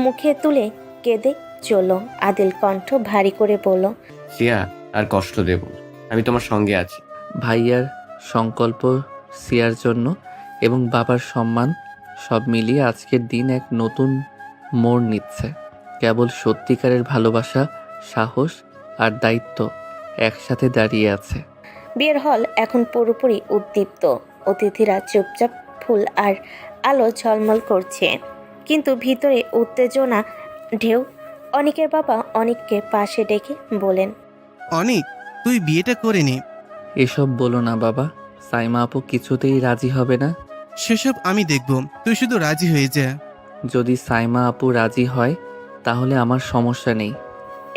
মুখে তুলে কেঁদে চলল। আদিল কণ্ঠ ভারী করে বলল, সিয়া, আর কষ্ট দেব না, আমি তোমার সঙ্গে আছি। ভাইয়ার সংকল্প, সিয়ার জন্য এবং বাবার সম্মান সব মিলিয়ে আজকের দিন এক নতুন মোড় নিচ্ছে। কেবল সত্যিকারের ভালোবাসা, সাহস আর দায়িত্ব একসাথে দাঁড়িয়ে আছে। বিয়ের হল এখন পুরোপুরি উদ্দীপ্ত। অতিথিরা চুপচাপ, ফুল আর আলো ঝলমল করছে, কিন্তু ভিতরে উত্তেজনা ঢেউ। অনিকের বাবা অনিককে পাশে ডেকে বলেন, অনেক, তুই বিয়েটা করে নে। এসব বলো না বাবা, সাইমা আপু কিছুতেই রাজি হবে না। সেসব আমি দেখব, তুই শুধু রাজি হয়ে যা। যদি সাইমা আপু রাজি হয় তাহলে আমার সমস্যা নেই।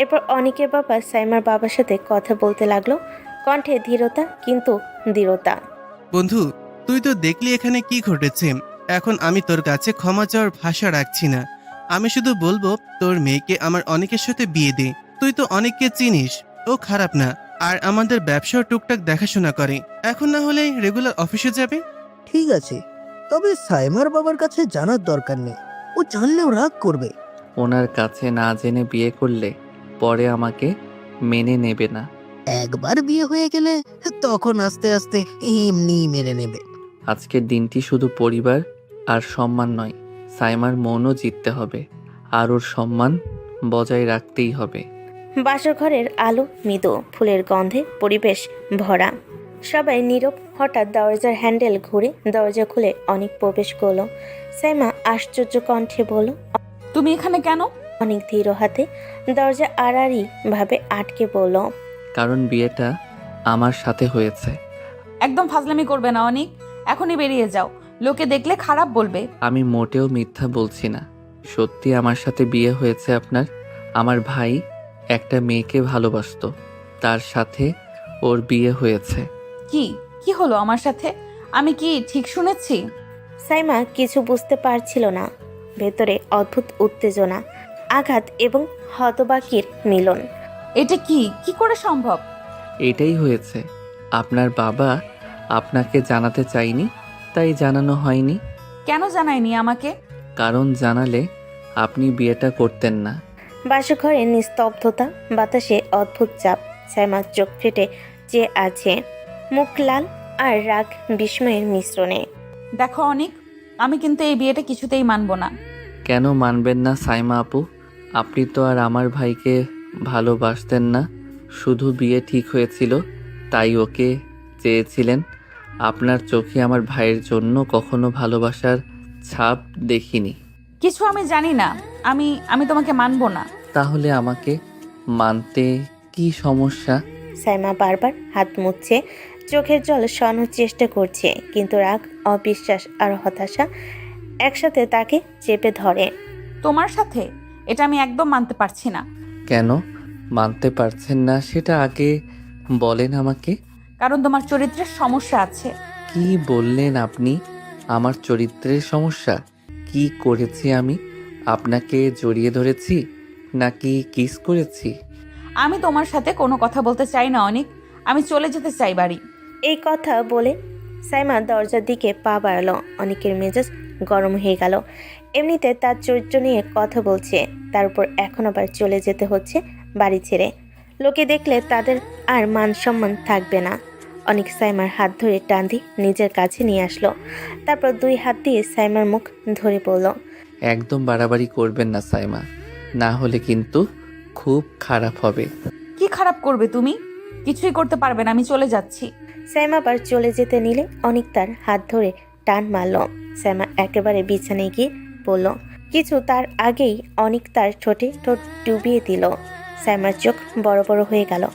এরপর অনিকের বাবা সাইমার বাবার সাথে কথা বলতে লাগলো, কণ্ঠে ধীরতা কিন্তু দৃঢ়তা। বন্ধু, তুই তো দেখলি এখানে কি ঘটেছে। এখন আমি তোর কাছে ক্ষমা চাওয়ার ভাষা রাখছি না। আমি শুধু বলবো তোর মেয়েকে আমার অনেকের সাথে বিয়ে দে। তুই তো অনেককে চিনিস, ও খারাপ না, আর আমাদের ব্যবসাও টুকটাক দেখাশোনা করে। এখন না হলে রেগুলার অফিসে যাবে। ঠিক আছে, তবে সাইমার বাবার কাছে জানার দরকার নেই, ও জানলেও রাগ করবে। ওনার কাছে না জেনে বিয়ে করলে পরে আমাকে মেনে নেবে না। একবার বিয়ে হয়ে গেলে তখন আস্তে আস্তে এমনি মেনে নেবে। আজকের দিনটি শুধু পরিবার আর সম্মান নয়, সাইমার মনও জিততে হবে, আর ওর সম্মান বজায় রাখতেই হবে। বাসর ঘরের আলো মৃদু, ফুলের গন্ধে পরিবেশ ভরা, সবাই নীরব। হঠাৎ দরজার হ্যান্ডেল ঘুরে দরজা খুলে অনেক প্রবেশ করলো। সাইমা আশ্চর্য কণ্ঠে বলল, তুমি এখানে কেন? অনেক ধীর হাতে দরজা আড়াআড়ি ভাবে আটকে বলল, কারণ বিয়েটা আমার সাথে হয়েছে। একদম ফাজলামি করবে না অনিক, এখনই বেরিয়ে যাও, লোকে দেখলে খারাপ বলবে। আমি মোটেও মিথ্যা বলছি না, সত্যি আমার সাথে বিয়ে হয়েছে আপনার। আমার ভাই একটা মেয়েকে ভালোবাসতো, তার সাথে ওর বিয়ে হয়েছে। কি কি হলো আমার সাথে? আমি কি ঠিক শুনেছি? সাইমা কিছু বুঝতে পারছিল না। ভেতরে অদ্ভুত উত্তেজনা, আঘাত এবং হতবাকির মিলন। এটা কি কি করে সম্ভব? এটাই হয়েছে। আপনার বাবা আপনাকে জানাতে চাইনি, তাই জানানো হয়নি। কেন জানায়নি আমাকে? কারণ জানালে আপনি বিয়েটা করতেন না। বাসঘরে নিস্তব্ধতা, বাতাসে অদ্ভুত চাপ। সাইমা চোখ ফেটে চেয়ে আছে, মুখ লাল আর রাগ বিস্ময়ের মিশ্রণে। দেখো অনিক, আমি কিন্তু এই বিয়েটা কিছুতেই মানবো না। কেন মানবেন না সাইমা আপু? আপনি তো আর আমার ভাইকে ভালোবাসতেন না, শুধু বিয়ে ঠিক হয়েছিল তাই ওকে চেয়েছিলেন। আপনার চোখে আমার ভাইয়ের জন্য কখনো ভালোবাসার ছাপ দেখিনি। কিছু আমি জানি না, আমি তোমাকে মানবো না। তাহলে আমাকে মানতে কি সমস্যা? সাইমা বারবার হাত মুছছে, চোখের জল সরানোর চেষ্টা করছে, কিন্তু রাগ, অবিশ্বাস আর হতাশা একসাথে তাকে চেপে ধরে। তোমার সাথে এটা আমি একদম মানতে পারছি না। কেন মানতে পারছেন না সেটা আগে বলেন আমাকে। কারণ তোমার চরিত্রের সমস্যা আছে। কি বললেন আপনি? আমার চরিত্রের সমস্যা? কি করেছি আমি? আপনাকে জড়িয়ে ধরেছি নাকি কিস করেছি? আমি তোমার সাথে কোনো কথা বলতে চাই না অনিক। আমি চলে যেতে চাই বাড়ি। এই কথা বলে সাইমা দরজার দিকে পা বাড়ালো। অনেকের মেজাজ গরম হয়ে গেল। এমনিতে তার চরিত্র নিয়ে কথা বলছে, তার উপর এখন আবার চলে যেতে হচ্ছে বাড়ি ছেড়ে। লোকে দেখলে তাদের আর মান সম্মান থাকবে না। অনেক সাইমার হাত ধরে টান দিয়ে নিজের কাছে নিয়ে আসলো। তারপর 2 হাত দিয়ে সাইমার মুখ ধরে পড়ল। একদম বাড়াবাড়ি করবেন না সাইমা, না হলে কিন্তু খুব খারাপ হবে। কি খারাপ করবে তুমি? কিছুই করতে পারবে না, আমি চলে যাচ্ছি। সাইমা আবার চলে যেতে নিলে অনেক তার হাত ধরে টান মারল। সাইমা একেবারে বিছানায় গিয়ে পড়ল। কিছু তার আগেই অনেক তার ঠোঁটে ঠোঁট ডুবিয়ে দিল। সাইমার চোখ বড় বড় হয়ে গেল।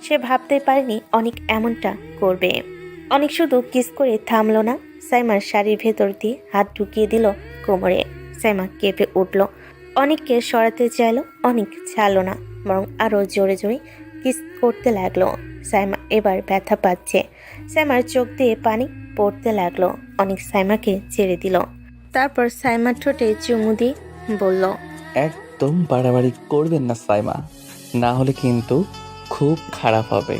সে ভাবতে পারেনি অনেক এমনটা করবে। অনেক শুধু কিস করে থামলো না, সাইমার শাড়ির ভেতর দিয়ে হাত ঢুকিয়ে দিল কোমরে। সাইমা কেঁপে উঠল। অনেককে সরাতে চাইল, অনেক ছাড়ল না, বরং আরও জোরে জোরে কিস করতে লাগলো। সাইমা এবার ব্যথা পাচ্ছে। সাইমার চোখ দিয়ে পানি পড়তে লাগলো। অনেক সাইমাকে ছেড়ে দিল। তারপর সাইমার ঠোঁটে চুমু দিয়ে বলল, একদম বাড়াবাড়ি করবেন না সাইমা, না হলে কিন্তু খুব খারাপ হবে।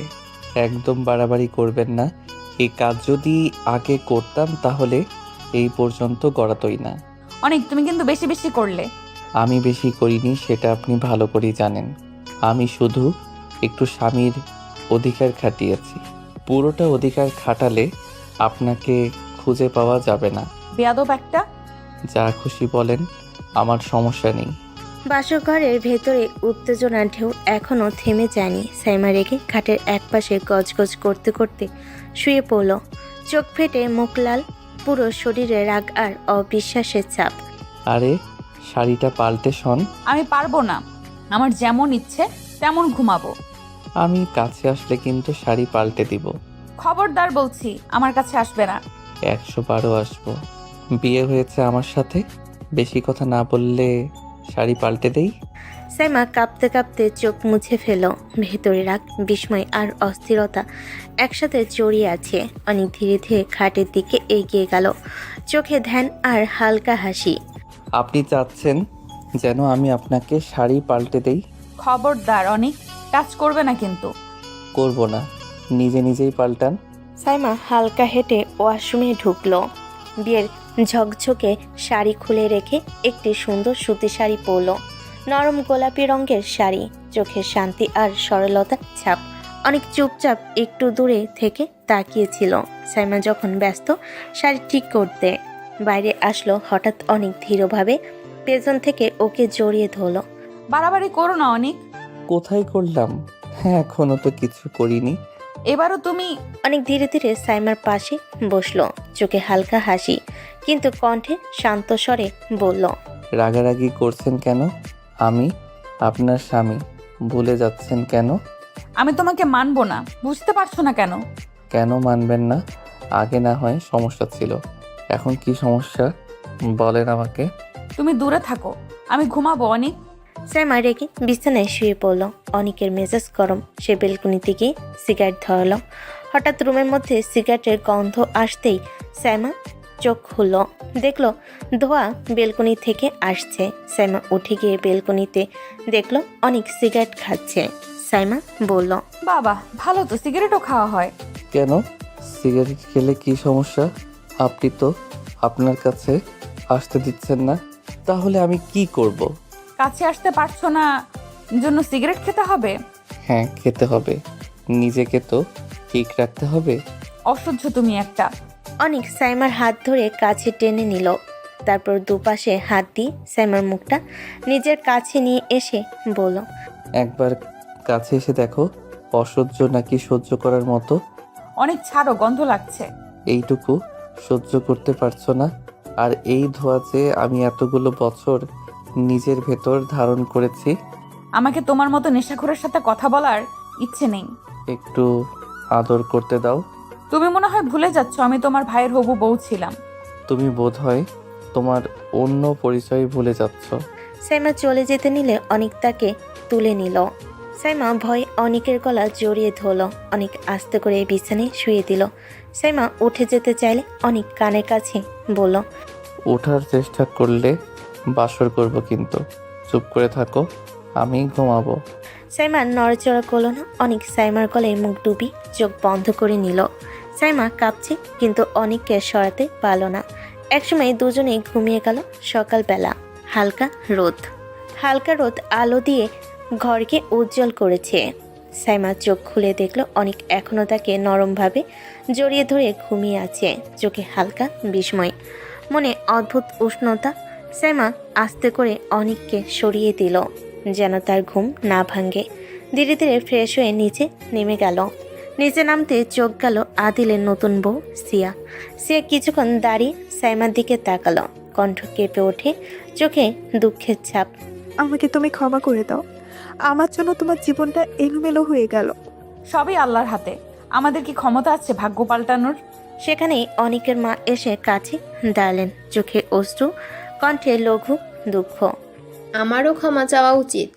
একদম বাড়াবাড়ি করবেন না। এই কাজ যদি আগে করতাম তাহলে এই পর্যন্ত গড়াতই না। অনেক, তুমি কিন্তু বেশি বেশি করলে। আমি বেশি করিনি সেটা আপনি ভালো করেই জানেন। আমি শুধু একটু স্বামীর অধিকার খাটিয়েছি। পুরোটা অধিকার খাটালে আপনাকে খুঁজে পাওয়া যাবে না। বেয়াদব একটা। যা খুশি বলেন, আমার সমস্যা নেই। বাসঘরের ভেতরে উত্তেজনার ঢেউ এখনও থেমে যায়নি। সাইমা রেগে খাটের একপাশে গজগজ করতে করতে শুয়ে পড়ল। চোখ ফেটে মুখ লাল, পুরো শরীরে রাগ আর অবিশ্বাসের ছাপ। আরে শাড়িটা পাল্টে শোন। আমি পারবো না, আমার যেমন ইচ্ছে তেমন ঘুমাবো। আমি কাছে আসলে কিন্তু শাড়ি পাল্টে দিব। খবরদার বলছি, আমার কাছে আসবে না। 112 আসবো। বিয়ে হয়েছে আমার সাথে, বেশি কথা না বললে শাড়ি পাল্টে দেই। সাইমা কাঁপতে কাঁপতে চোখ মুছে ফেল। ভেতরে রাগ, বিস্ময় আর অস্থিরতা একসাথে জড়িয়ে আছে। অনেক ধীরে ধীরে খাটের দিকে এগিয়ে গেল, চোখে ধ্যান আর হালকা হাসি। আপনি চাচ্ছেন যেন আমি আপনাকে শাড়ি পাল্টে দেই? খবরদার অনেক, টাচ করবে না কিন্তু। করব না, নিজে নিজেই পাল্টান। সাইমা হালকা হেঁটে ওয়াশরুমে ঢুকলো। বিয়ের ঝকঝকে শাড়ি খুলে রেখে একটি সুন্দর সুতি শাড়ি পরল। নরম গোলাপি রঙের শাড়ি, চোখে শান্তি আর সরলতার ছাপ। অনেক চুপচাপ একটু দূরে থেকে তাকিয়েছিল। সাইমা যখন ব্যস্ত শাড়ি ঠিক করতে বাইরে আসলো, হঠাৎ অনেক ধীরভাবে পেছন থেকে ওকে জড়িয়ে ধরল। বাড়াবাড়ি করো না অনেক। কোথায় করলাম? হ্যাঁ, এখনো তো কিছু করিনি। এবারও তুমি। অনেক ধীরে ধীরে সাইমার পাশে বসলো, চোখে হালকা হাসি, কিন্তু কণ্ঠে শান্ত স্বরে বলল, রাগারাগি করছেন কেন? আমি আপনার স্বামী, ভুলে যাচ্ছেন কেন? আমি তোমাকে মানবো না, বুঝতে পারছো না কেন? কেন মানবেন না? আগে না হয় সমস্যা ছিল, এখন কি সমস্যা বলেন আমাকে। তুমি দূরে থাকো, আমি ঘুমাবো অনেক। সাইমা রেগে বিছানায় শুয়ে পড়ল। অনেকের মেজাজ গরম। সে বেলকুনিতে গিয়ে সিগারেট ধরালো। হঠাৎ রুমের মধ্যে সিগারেটের গন্ধ আসতেই সাইমা চোখ খুলল, দেখলো ধোয়া বেলকুনি থেকে আসছে। সাইমা উঠে গিয়ে বেলকুনিতে দেখলো অনেক সিগারেট খাচ্ছে। সাইমা বলল, বাবা ভালো তো, সিগারেটও খাওয়া হয়। কেন? সিগারেট খেলে কি সমস্যা? আপনি তো আপনার কাছে আসতে দিচ্ছেন না, তাহলে আমি কি করব? কাছে আসতে পারছো না জন্য সিগারেট খেতে হবে? হ্যাঁ, খেতে হবে, নিজেকে তো ঠিক রাখতে হবে। অসহ্য তুমি একটা। অনেক সাইমার হাত ধরে কাছে টেনে নিল। তারপর দুপাশে হাত দিয়ে সাইমার মুখটা নিজের কাছে নিয়ে এসে বলল, একবার কাছে এসে দেখো, অসহ্য নাকি সহ্য করার মতো। অনেক ছাড়ো, গন্ধ লাগছে। এইটুকু সহ্য করতে পারছো না? আর এই ধোঁয়া যে আমি এতগুলো বছর নিজের ভেতর ধারণ করেছি। আমাকে তোমার মতো নেশাখোরের সাথে কথা বলার ইচ্ছে নেই। একটু আদর করতে দাও। তুমি মনে হয় ভুলে যাচ্ছ আমি তোমার ভাইয়ের হবু বউ ছিলাম। তুমি বোধহয় তোমার অন্য পরিচয় ভুলে যাচ্ছ। সাইমা চলে যেতে নিলে অনেক তাকে তুলে নিল। সাইমা ভয় অনেকের গলা জড়িয়ে ধরল। অনেক আস্তে করে বিছানায় শুয়ে দিল। সাইমা উঠে যেতে চাইলে অনেক কানের কাছে বলল, ওঠার চেষ্টা করলে বাসর করব, কিন্তু চুপ করে থাকো, আমি ঘুমাবো। সাইমা নড়াচড়া করলো না। অনেক সাইমার গলায় মুখ ডুবি চোখ বন্ধ করে নিল। সাইমা কাঁপছে, কিন্তু অনেককে সরাতে পারল না। একসময় দুজনেই ঘুমিয়ে গেল। সকালবেলা হালকা রোদ আলো দিয়ে ঘরকে উজ্জ্বল করেছে। সাইমা চোখ খুলে দেখলো অনেক এখনো তাকে নরমভাবে জড়িয়ে ধরে ঘুমিয়ে আছে। চোখে হালকা বিস্ময়, মনে অদ্ভুত উষ্ণতা। সাইমা আস্তে করে অনেককে সরিয়ে দিল, যেন তার ঘুম না ভাঙে। ধীরে ধীরে ফ্রেশ হয়ে নিচে নেমে গেল। নিচে নামতে চোখ গেল আদিলের নতুন বউ সিয়া। সিয়া কিছুক্ষণ দাঁড়িয়ে সাইমার দিকে তাকালো, কণ্ঠ কেঁপে ওঠে, চোখে দুঃখের ছাপ। আমাকে তুমি ক্ষমা করে দাও, আমার জন্য তোমার জীবনটা এলোমেলো হয়ে গেল। সবই আল্লাহর হাতে। আমাদের কি ক্ষমতা আছে ভাগ্য পাল্টানোর? সেখানেই অনিকের মা এসে কাছে দাঁড়ালেন, চোখে অশ্রু, কণ্ঠে লঘু দুঃখ। আমারও ক্ষমা চাওয়া উচিত,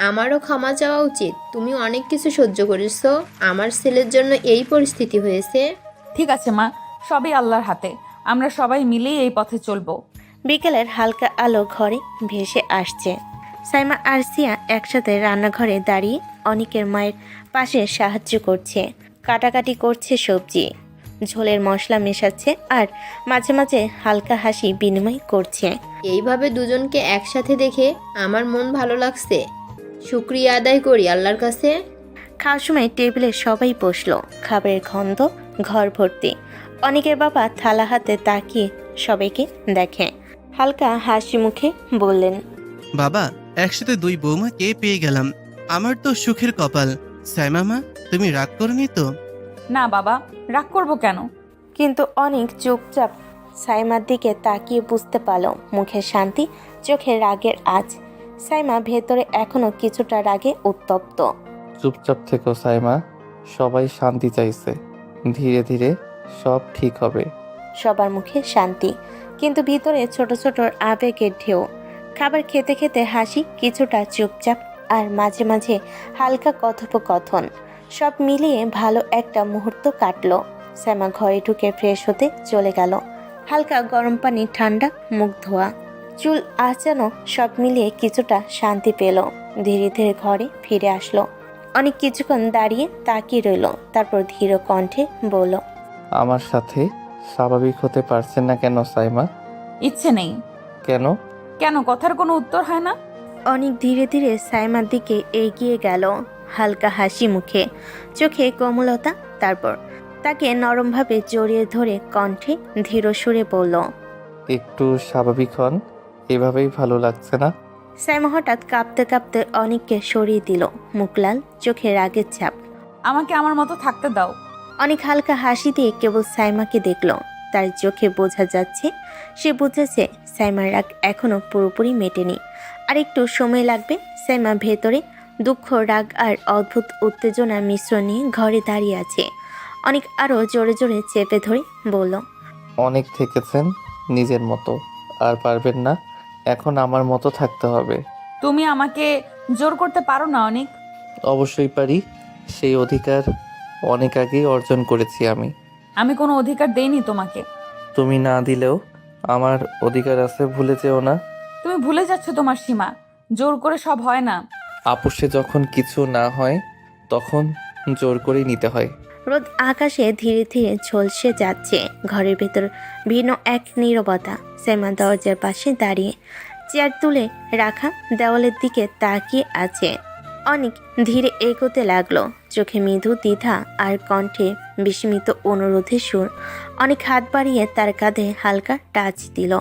আমারও ক্ষমা চাওয়া উচিত। তুমি অনেক কিছু সহ্য করেছো, আমার ছেলের জন্য এই পরিস্থিতি হয়েছে। ঠিক আছে মা, সবই আল্লাহর হাতে। আমরা সবাই মিলেই এই পথে চলবো। বিকেলের হালকা আলো ঘরে ভেসে আসছে। সাইমা আর সিয়া একসাথে রান্নাঘরে দাঁড়িয়ে অনিকের মায়ের পাশে সাহায্য করছে। কাটাকাটি করছে সবজি, ঝোলের মশলা মেশাচ্ছে, আর মাঝে মাঝে হালকা হাসি বিনিময় করছে। এইভাবে দুজনকে একসাথে দেখে আমার মন ভালো লাগছে। শুকরিয়া আদায় করি আল্লাহর কাছে। খাওয়ার সময় টেবিলে সবাই বসলো। খাবারের গন্ধ ঘর ভর্তি। অনেকের বাবা থালা হাতে তাকিয়ে সবাইকে দেখে, হালকা হাসি মুখে বললেন, বাবা, একসাথে দুই বৌমাকে পেয়ে গেলাম, আমার তো সুখের কপাল। সাইমা মা, তুমি রাগ করনি তো? না বাবা, রাগ করবো কেন? কিন্তু অনেক চুপচাপ সাইমার দিকে তাকিয়ে বুঝতে পারল মুখে শান্তি, চোখে রাগের আঁচ। সাইমা ভেতরে এখনো কিছুটা রাগে উত্তপ্ত। চুপচাপ থেকো সাইমা, সবাই শান্তি চাইছে, ধীরে ধীরে সব ঠিক হবে। সবার মুখে শান্তি, কিন্তু ভিতরে ছোট ছোট আবেগের ঢেউ। খাবার খেতে খেতে হাসি, কিছুটা চুপচাপ, আর মাঝে মাঝে হালকা কথোপকথন। সব মিলিয়ে ভালো একটা মুহূর্ত কাটলো। সাইমা ঘরে ঢুকে ফ্রেশ হতে চলে গেল। হালকা গরম পানি, ঠান্ডা মুখ ধোয়া, চুল আঁচানো, সব মিলিয়ে কিছুটা শান্তি পেল। ধীরে ধীরে ঘরে ফিরে আসলো। অনেক কিছুক্ষণ দাঁড়িয়ে তাকিয়ে রইল, তারপর ধীর কণ্ঠে বলল, আমার সাথে স্বাভাবিক হতে পারছেন না কেন সাইমা? ইচ্ছে নেই। কেন? কেন কথার কোনো উত্তর হয় না? অনেক ধীরে ধীরে সাইমার দিকে এগিয়ে গেল, হালকা হাসি মুখে, চোখে কোমলতা। তারপর তাকে নরমভাবে জড়িয়ে ধরে কণ্ঠে ধীর সুরে বলল, একটু স্বাভাবিক হন, এভাবেই ভালো লাগছে না। সাইমা হঠাৎ কাঁপতে কাঁপতে অনেককে সরিয়ে দিল, মুখ লাল, চোখে রাগের ছাপ। আমাকে আমার মতো থাকতে দাও। অনেক হালকা হাসি দিয়ে কেবল সাইমাকে দেখল। তার চোখে বোঝা যাচ্ছে সে বুঝেছে সাইমার রাগ এখনো পুরোপুরি মেটেনি, আর একটু সময় লাগবে। সাইমা ভেতরে দুঃখ, রাগ আর অদ্ভুত উত্তেজনার মিশ্রণ নিয়ে ঘরে দাঁড়িয়ে আছে। অনেক আরও জোরে জোরে চেপে ধরে বলল, অনেক থেকেছেন নিজের মতো, আর পারবেন না, এখন আমার মতো থাকতে হবে। তুমি আমাকে জোর করতে পারো না অনেক। অবশ্যই পারি, সেই অধিকার অনেক আগেই অর্জন করেছি আমি। আমি কোনো অধিকার দেইনি তোমাকে। তুমি না দিলেও আমার অধিকার আছে, ভুলে যেও না। তুমি ভুলে যাচ্ছ তোমার সীমা। জোর করে সব হয় না। আপোষে যখন কিছু না হয় তখন জোর করেই নিতে হয়। রোদ আকাশে ধীরে ধীরে ঝলসে যাচ্ছে। ঘরের ভেতর ভিন্ন এক নীরবতা। সাইমা দরজার পাশে দাঁড়িয়ে চেয়ার তুলে রাখা দেওয়ালের দিকে তাকিয়ে আছে। অনেক ধীরে এগোতে লাগলো, চোখে মৃদু দ্বিধা আর কণ্ঠে বিস্মিত অনুরোধের সুর। অনেক হাত বাড়িয়ে তার কাঁধে হালকা টাচ দিল।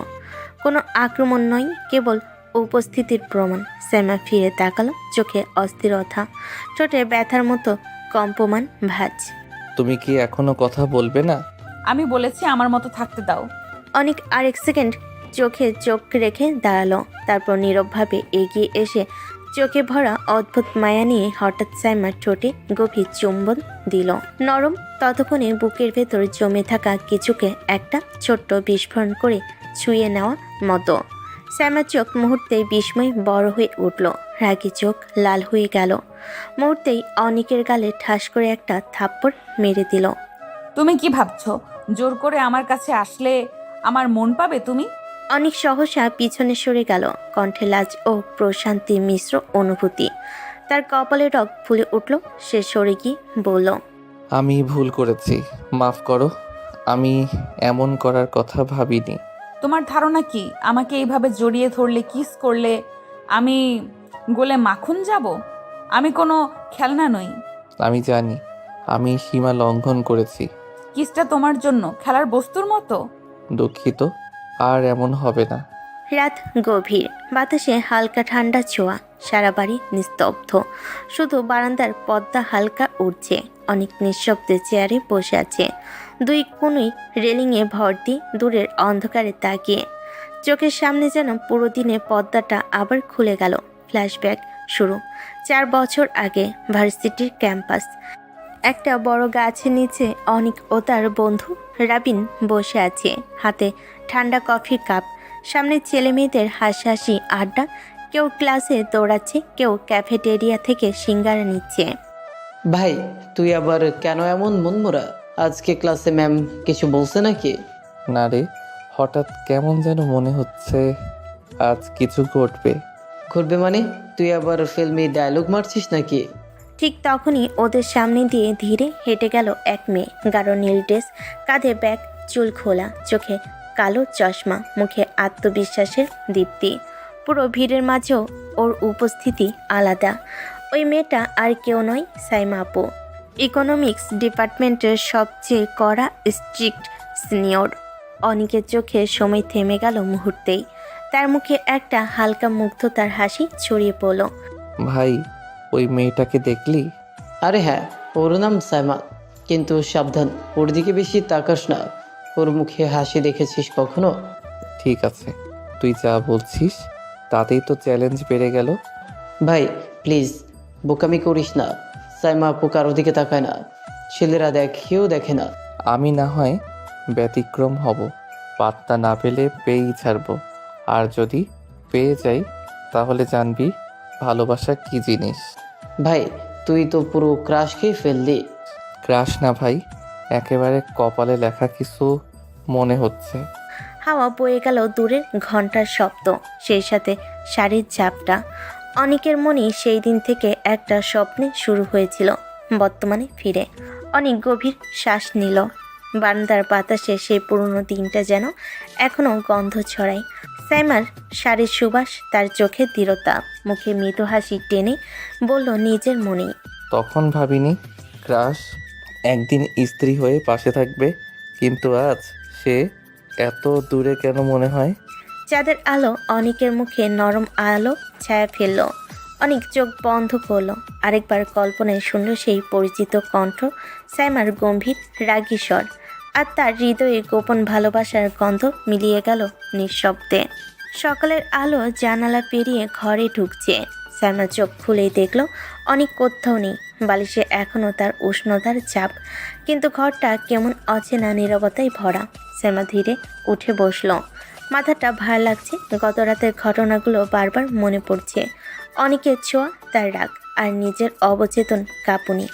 কোনো আক্রমণ নয়, কেবল উপস্থিতির প্রমাণ। সাইমা ফিরে তাকালো, চোখে অস্থিরতা, ঠোঁটে ব্যথার মতো কম্পমান ভাঁজ। তুমি কি এখনো কথা বলবে না? আমি বলেছি আমার মতো থাকতে দাও। অনেক আরেক সেকেন্ড চোখে চোখ রেখে দাঁড়ালো, তারপর নীরবভাবে এগিয়ে এসে চোখে ভরা অদ্ভুত মায়া নিয়ে হঠাৎ সাইমার ঠোঁটে গভীর চুম্বন দিল। নরম, ততক্ষণে বুকের ভেতর জমে থাকা কিছুকে একটা ছোট্ট বিস্ফোরণ করে ছুঁয়ে নেওয়া মতো। সাইমার চোখ মুহূর্তেই বিস্ময় বড় হয়ে উঠল, রাগী চোখ লাল হয়ে গেল। মুহূর্তেই অনেকের গালে ঠাস করে একটা থাপ্পড় মেরে দিল। তুমি কি ভাবছো জোর করে আমার কাছে আসলে আমার মন পাবে তুমি? অনেক সহসা পিছনে সরে গেল, কণ্ঠে লাজ ও প্রশান্তি মিশ্র অনুভূতি। তার কপালে রগ ফুলে উঠল। সে সরে গিয়ে বলল, আমি ভুল করেছি, মাফ করো। আমি এমন করার কথা ভাবিনি। তোমার ধারণা কি আমাকে এইভাবে জড়িয়ে ধরলে কিস করলে আমি গোলে মাখন যাব? আমি কোনো খেলনা নই। আমি জানি আমি সীমা লঙ্ঘন করেছি। কিসটা তোমার জন্য খেলার বস্তুর মতো? দুঃখিত, আর এমন হবে না। রাত গভীর, বাতাসে হালকা ঠান্ডা ছোঁয়া, সারা বাড়ি নিস্তব্ধ, শুধু বারান্দার পর্দা হালকা উঠছে। অনেক নিঃশব্দে চেয়ারে বসে আছে, দুই কোণই রেলিংয়ে ভর্তি, দূরের অন্ধকারে তাকিয়ে। চোখের সামনে যেন পুরো দিনে পর্দাটা আবার খুলে গেল। ফ্ল্যাশব্যাক শুরু। 4 বছর আগে ভার্সিটির ক্যাম্পাস। একটা বড় গাছের নিচে অনিক ও তার বন্ধু রাবিন বসে আছে, হাতে ঠান্ডা কফির কাপ। সামনে ছেলে মেয়েদের হাসাহাসি আড্ডা। কেউ ক্লাসে দৌড়াচ্ছে, কেউ ক্যাফেটেরিয়া থেকে সিঙ্গারা নিচ্ছে। ভাই, তুই আবার কেন এমন মনমরা? আজকে ক্লাসে ম্যাম কিছু বলছে নাকি? না রে, হঠাৎ কেমন যেন মনে হচ্ছে আজ কিছু ঘটবে। ঘুরবে মানে? তুই আবার ফিল্মি ডায়লগ মারছিস নাকি? ঠিক তখনই ওদের সামনে দিয়ে ধীরে হেঁটে গেল এক মেয়ে। গাঢ় নীল ড্রেস, কাঁধে ব্যাগ, চুল খোলা, চোখে কালো চশমা, মুখে আত্মবিশ্বাসের দীপ্তি। পুরো ভিড়ের মাঝেও ওর উপস্থিতি আলাদা। ওই মেয়েটা আর কেউ নয়, সাইমা আপু, ইকোনমিক্স ডিপার্টমেন্টের সবচেয়ে কড়া স্ট্রিক্ট সিনিয়র। অনিকের চোখে সময় থেমে গেল মুহূর্তেই। তার মুখে একটা হালকা মুগ্ধতার হাসি ছড়িয়ে পড়ল। ভাই, ওই মেয়েটাকে দেখলি? আরে হ্যাঁ, ওর নাম সাইমা। কিন্তু সাবধান, ওর দিকে বেশি তাকাস না। ওর মুখে হাসি দেখেছিস কখনো? ঠিক আছে, তুই যা বলছিস তাতেই তো চ্যালেঞ্জ বেড়ে গেল। ভাই প্লিজ, বোকামি করিস না। সাইমা আপু কারোর দিকে তাকায় না, ছেলেরা দেখেও দেখে না। আমি না হয় ব্যতিক্রম হব, পাত্তা না পেলে পেয়েই ছাড়বো। আর যদি পেয়ে যাই তাহলে জানবি ভালোবাসা কি জিনিস। ভাই, তুই তো পুরো ক্রাশ খেয়ে ফেললি। ক্রাশ না ভাই, একেবারে কপালে লেখা কিছু মনে হচ্ছে। হাওয়া বয়ে গেল দূরের ঘন্টার শব্দ, সেই সাথে শাড়ির ঝাপটা। অনেকের মনে সেই দিন থেকে একটা স্বপ্নে শুরু হয়েছিল, বর্তমানে ফিরে। অনেক গভীর শ্বাস নিল। বারান্দার বাতাসে সেই পুরনো দিনটা যেন এখনো গন্ধ ছড়ায়। সাইমার শাড়ির সুবাস, তার চোখে দৃঢ়তা, মুখে মৃদু হাসি টেনে বলল নিজের মনেই, তখন ভাবিনি ক্রাশ একদিন স্ত্রী হয়ে পাশে থাকবে, কিন্তু আজ সে এত দূরে কেন মনে হয়। চাঁদের আলো অনেকের মুখে নরম আলো ছায়া ফেলল। অনেক চোখ বন্ধ করলো। আরেকবার কল্পনায় শুনল সেই পরিচিত কণ্ঠ, সাইমার গম্ভীর রাগী স্বর, আর তার হৃদয়ে গোপন ভালোবাসার গন্ধ মিলিয়ে গেল নিঃশব্দে। সকালের আলো জানালা পেরিয়ে ঘরে ঢুকছে। সাইমা চোখ খুলেই দেখল অনেক কোথাও নেই। বালিশে এখনও তার উষ্ণতার চাপ, কিন্তু ঘরটা কেমন অচেনা নীরবতায় ভরা। সাইমা ধীরে উঠে বসল। মাথাটা ভার লাগছে। গত রাতের ঘটনাগুলো বারবার মনে পড়ছে। অনেকের ছোঁয়া, তার রাগ, আর নিজের অবচেতন কাঁপুনি।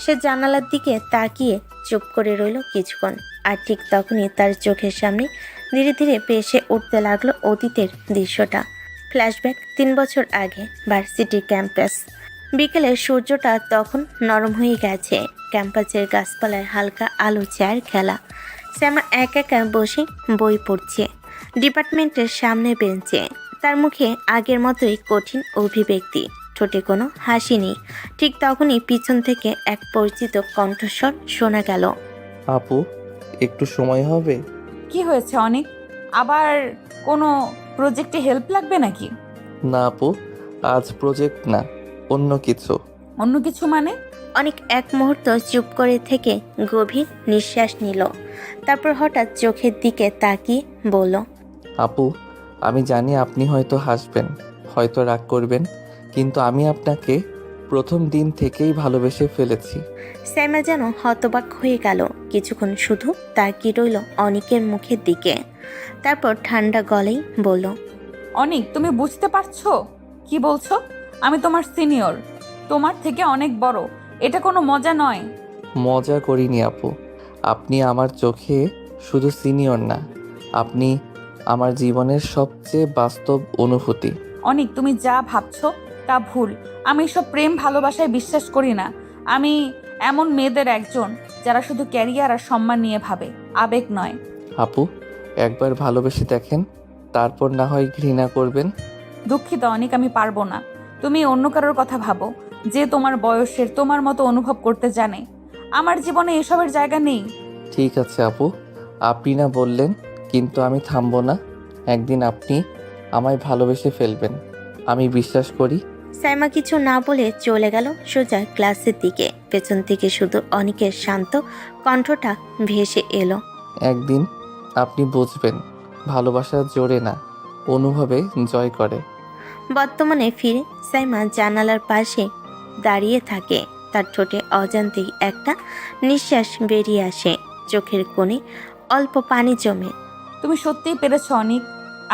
সে জানালার দিকে তাকিয়ে চুপ করে রইল কিছুক্ষণ। আর ঠিক তখনই তার চোখের সামনে ধীরে ধীরে ভেসে উঠতে লাগলো অতীতের দৃশ্যটা। ফ্ল্যাশব্যাক 3 বছর আগে, ভার্সিটি ক্যাম্পাস। বিকেলের সূর্যটা তখন নরম হয়ে গেছে। ক্যাম্পাসের গাছপালায় হালকা আলো ছায়ার খেলা। শ্যামা একা একা বসে বই পড়ছে ডিপার্টমেন্টের সামনে বেঞ্চে। তার মুখে আগের মতোই কঠিন অভিব্যক্তি, ঠোঁটে কোনো হাসি নেই। ঠিক তখনই পিছন থেকে এক পরিচিত কণ্ঠস্বর শোনা গেল। আপু, একটু সময় হবে? কি হয়েছে অনেক? আবার কোনো প্রজেক্টে হেল্প লাগবে নাকি? না আপু, আজ প্রজেক্ট না, অন্য কিছু। অন্য কিছু মানে? অনেক এক মুহূর্ত চুপ করে থেকে গভীর নিঃশ্বাস নিল। তারপর হঠাৎ চোখের দিকে তাকিয়ে বলল, আপু, আমি জানি আপনি হয়তো হাসবেন, হয়তো রাগ করবেন, কিন্তু আমি আপনাকে প্রথম দিন থেকেই ভালোবেসে ফেলেছি। শ্যামা যেন হতবাক হয়ে গেল। কিছুক্ষণ শুধু তাকিয়ে রইল অনেকের মুখের দিকে। তারপর ঠান্ডা গলায় বলল, অনেক, তুমি বুঝতে পারছো কি বলছো? আমি তোমার সিনিয়র, তোমার থেকে অনেক বড়। এটা কোনো মজা নয়। মজা করিনি আপু, আপনি আমার চোখে শুধু সিনিয়র না, আপনি আমার জীবনের সবচেয়ে বাস্তব অনুভূতি। অনেক, তুমি যা ভাবছো তা ভুল। আমি সব প্রেম ভালোবাসায় বিশ্বাস করি না। আমি এমন মেয়েদের একজন যারা শুধু ক্যারিয়ার আর সম্মান নিয়ে ভাবে, আবেগ নয়। আপু, একবার ভালোবেসে দেখেন, তারপর না হয় ঘৃণা করবেন। দুঃখিত অনেক, আমি পারবো না। তুমি অন্য কারোর কথা ভাবো, যে তোমার বয়সের, তোমার মতো অনুভব করতে জানে। আমার জীবনে এসবের জায়গা নেই। ঠিক আছে আপু, আপনি না বললেন, কিন্তু আমি থামবো না। একদিন আপনি আমায় ভালোবেসে ফেলবেন, আমি বিশ্বাস করি। সাইমা কিছু না বলে চলে গেল সোজা ক্লাসের দিকে। পেছন থেকে শুধু অনেকের শান্ত কণ্ঠটা ভেসে এলো। একদিন আপনি বুঝবেন, ভালোবাসা জোরে না, অনুভবে জয় করে। বর্তমানে ফিরে সাইমা জানালার পাশে দাঁড়িয়ে থাকে। তার ঠোঁটে অজান্তেই একটা নিঃশ্বাস বেরিয়ে আসে, চোখের কোণে অল্প পানি জমে। তুমি সত্যিই পেরেছো অনিক।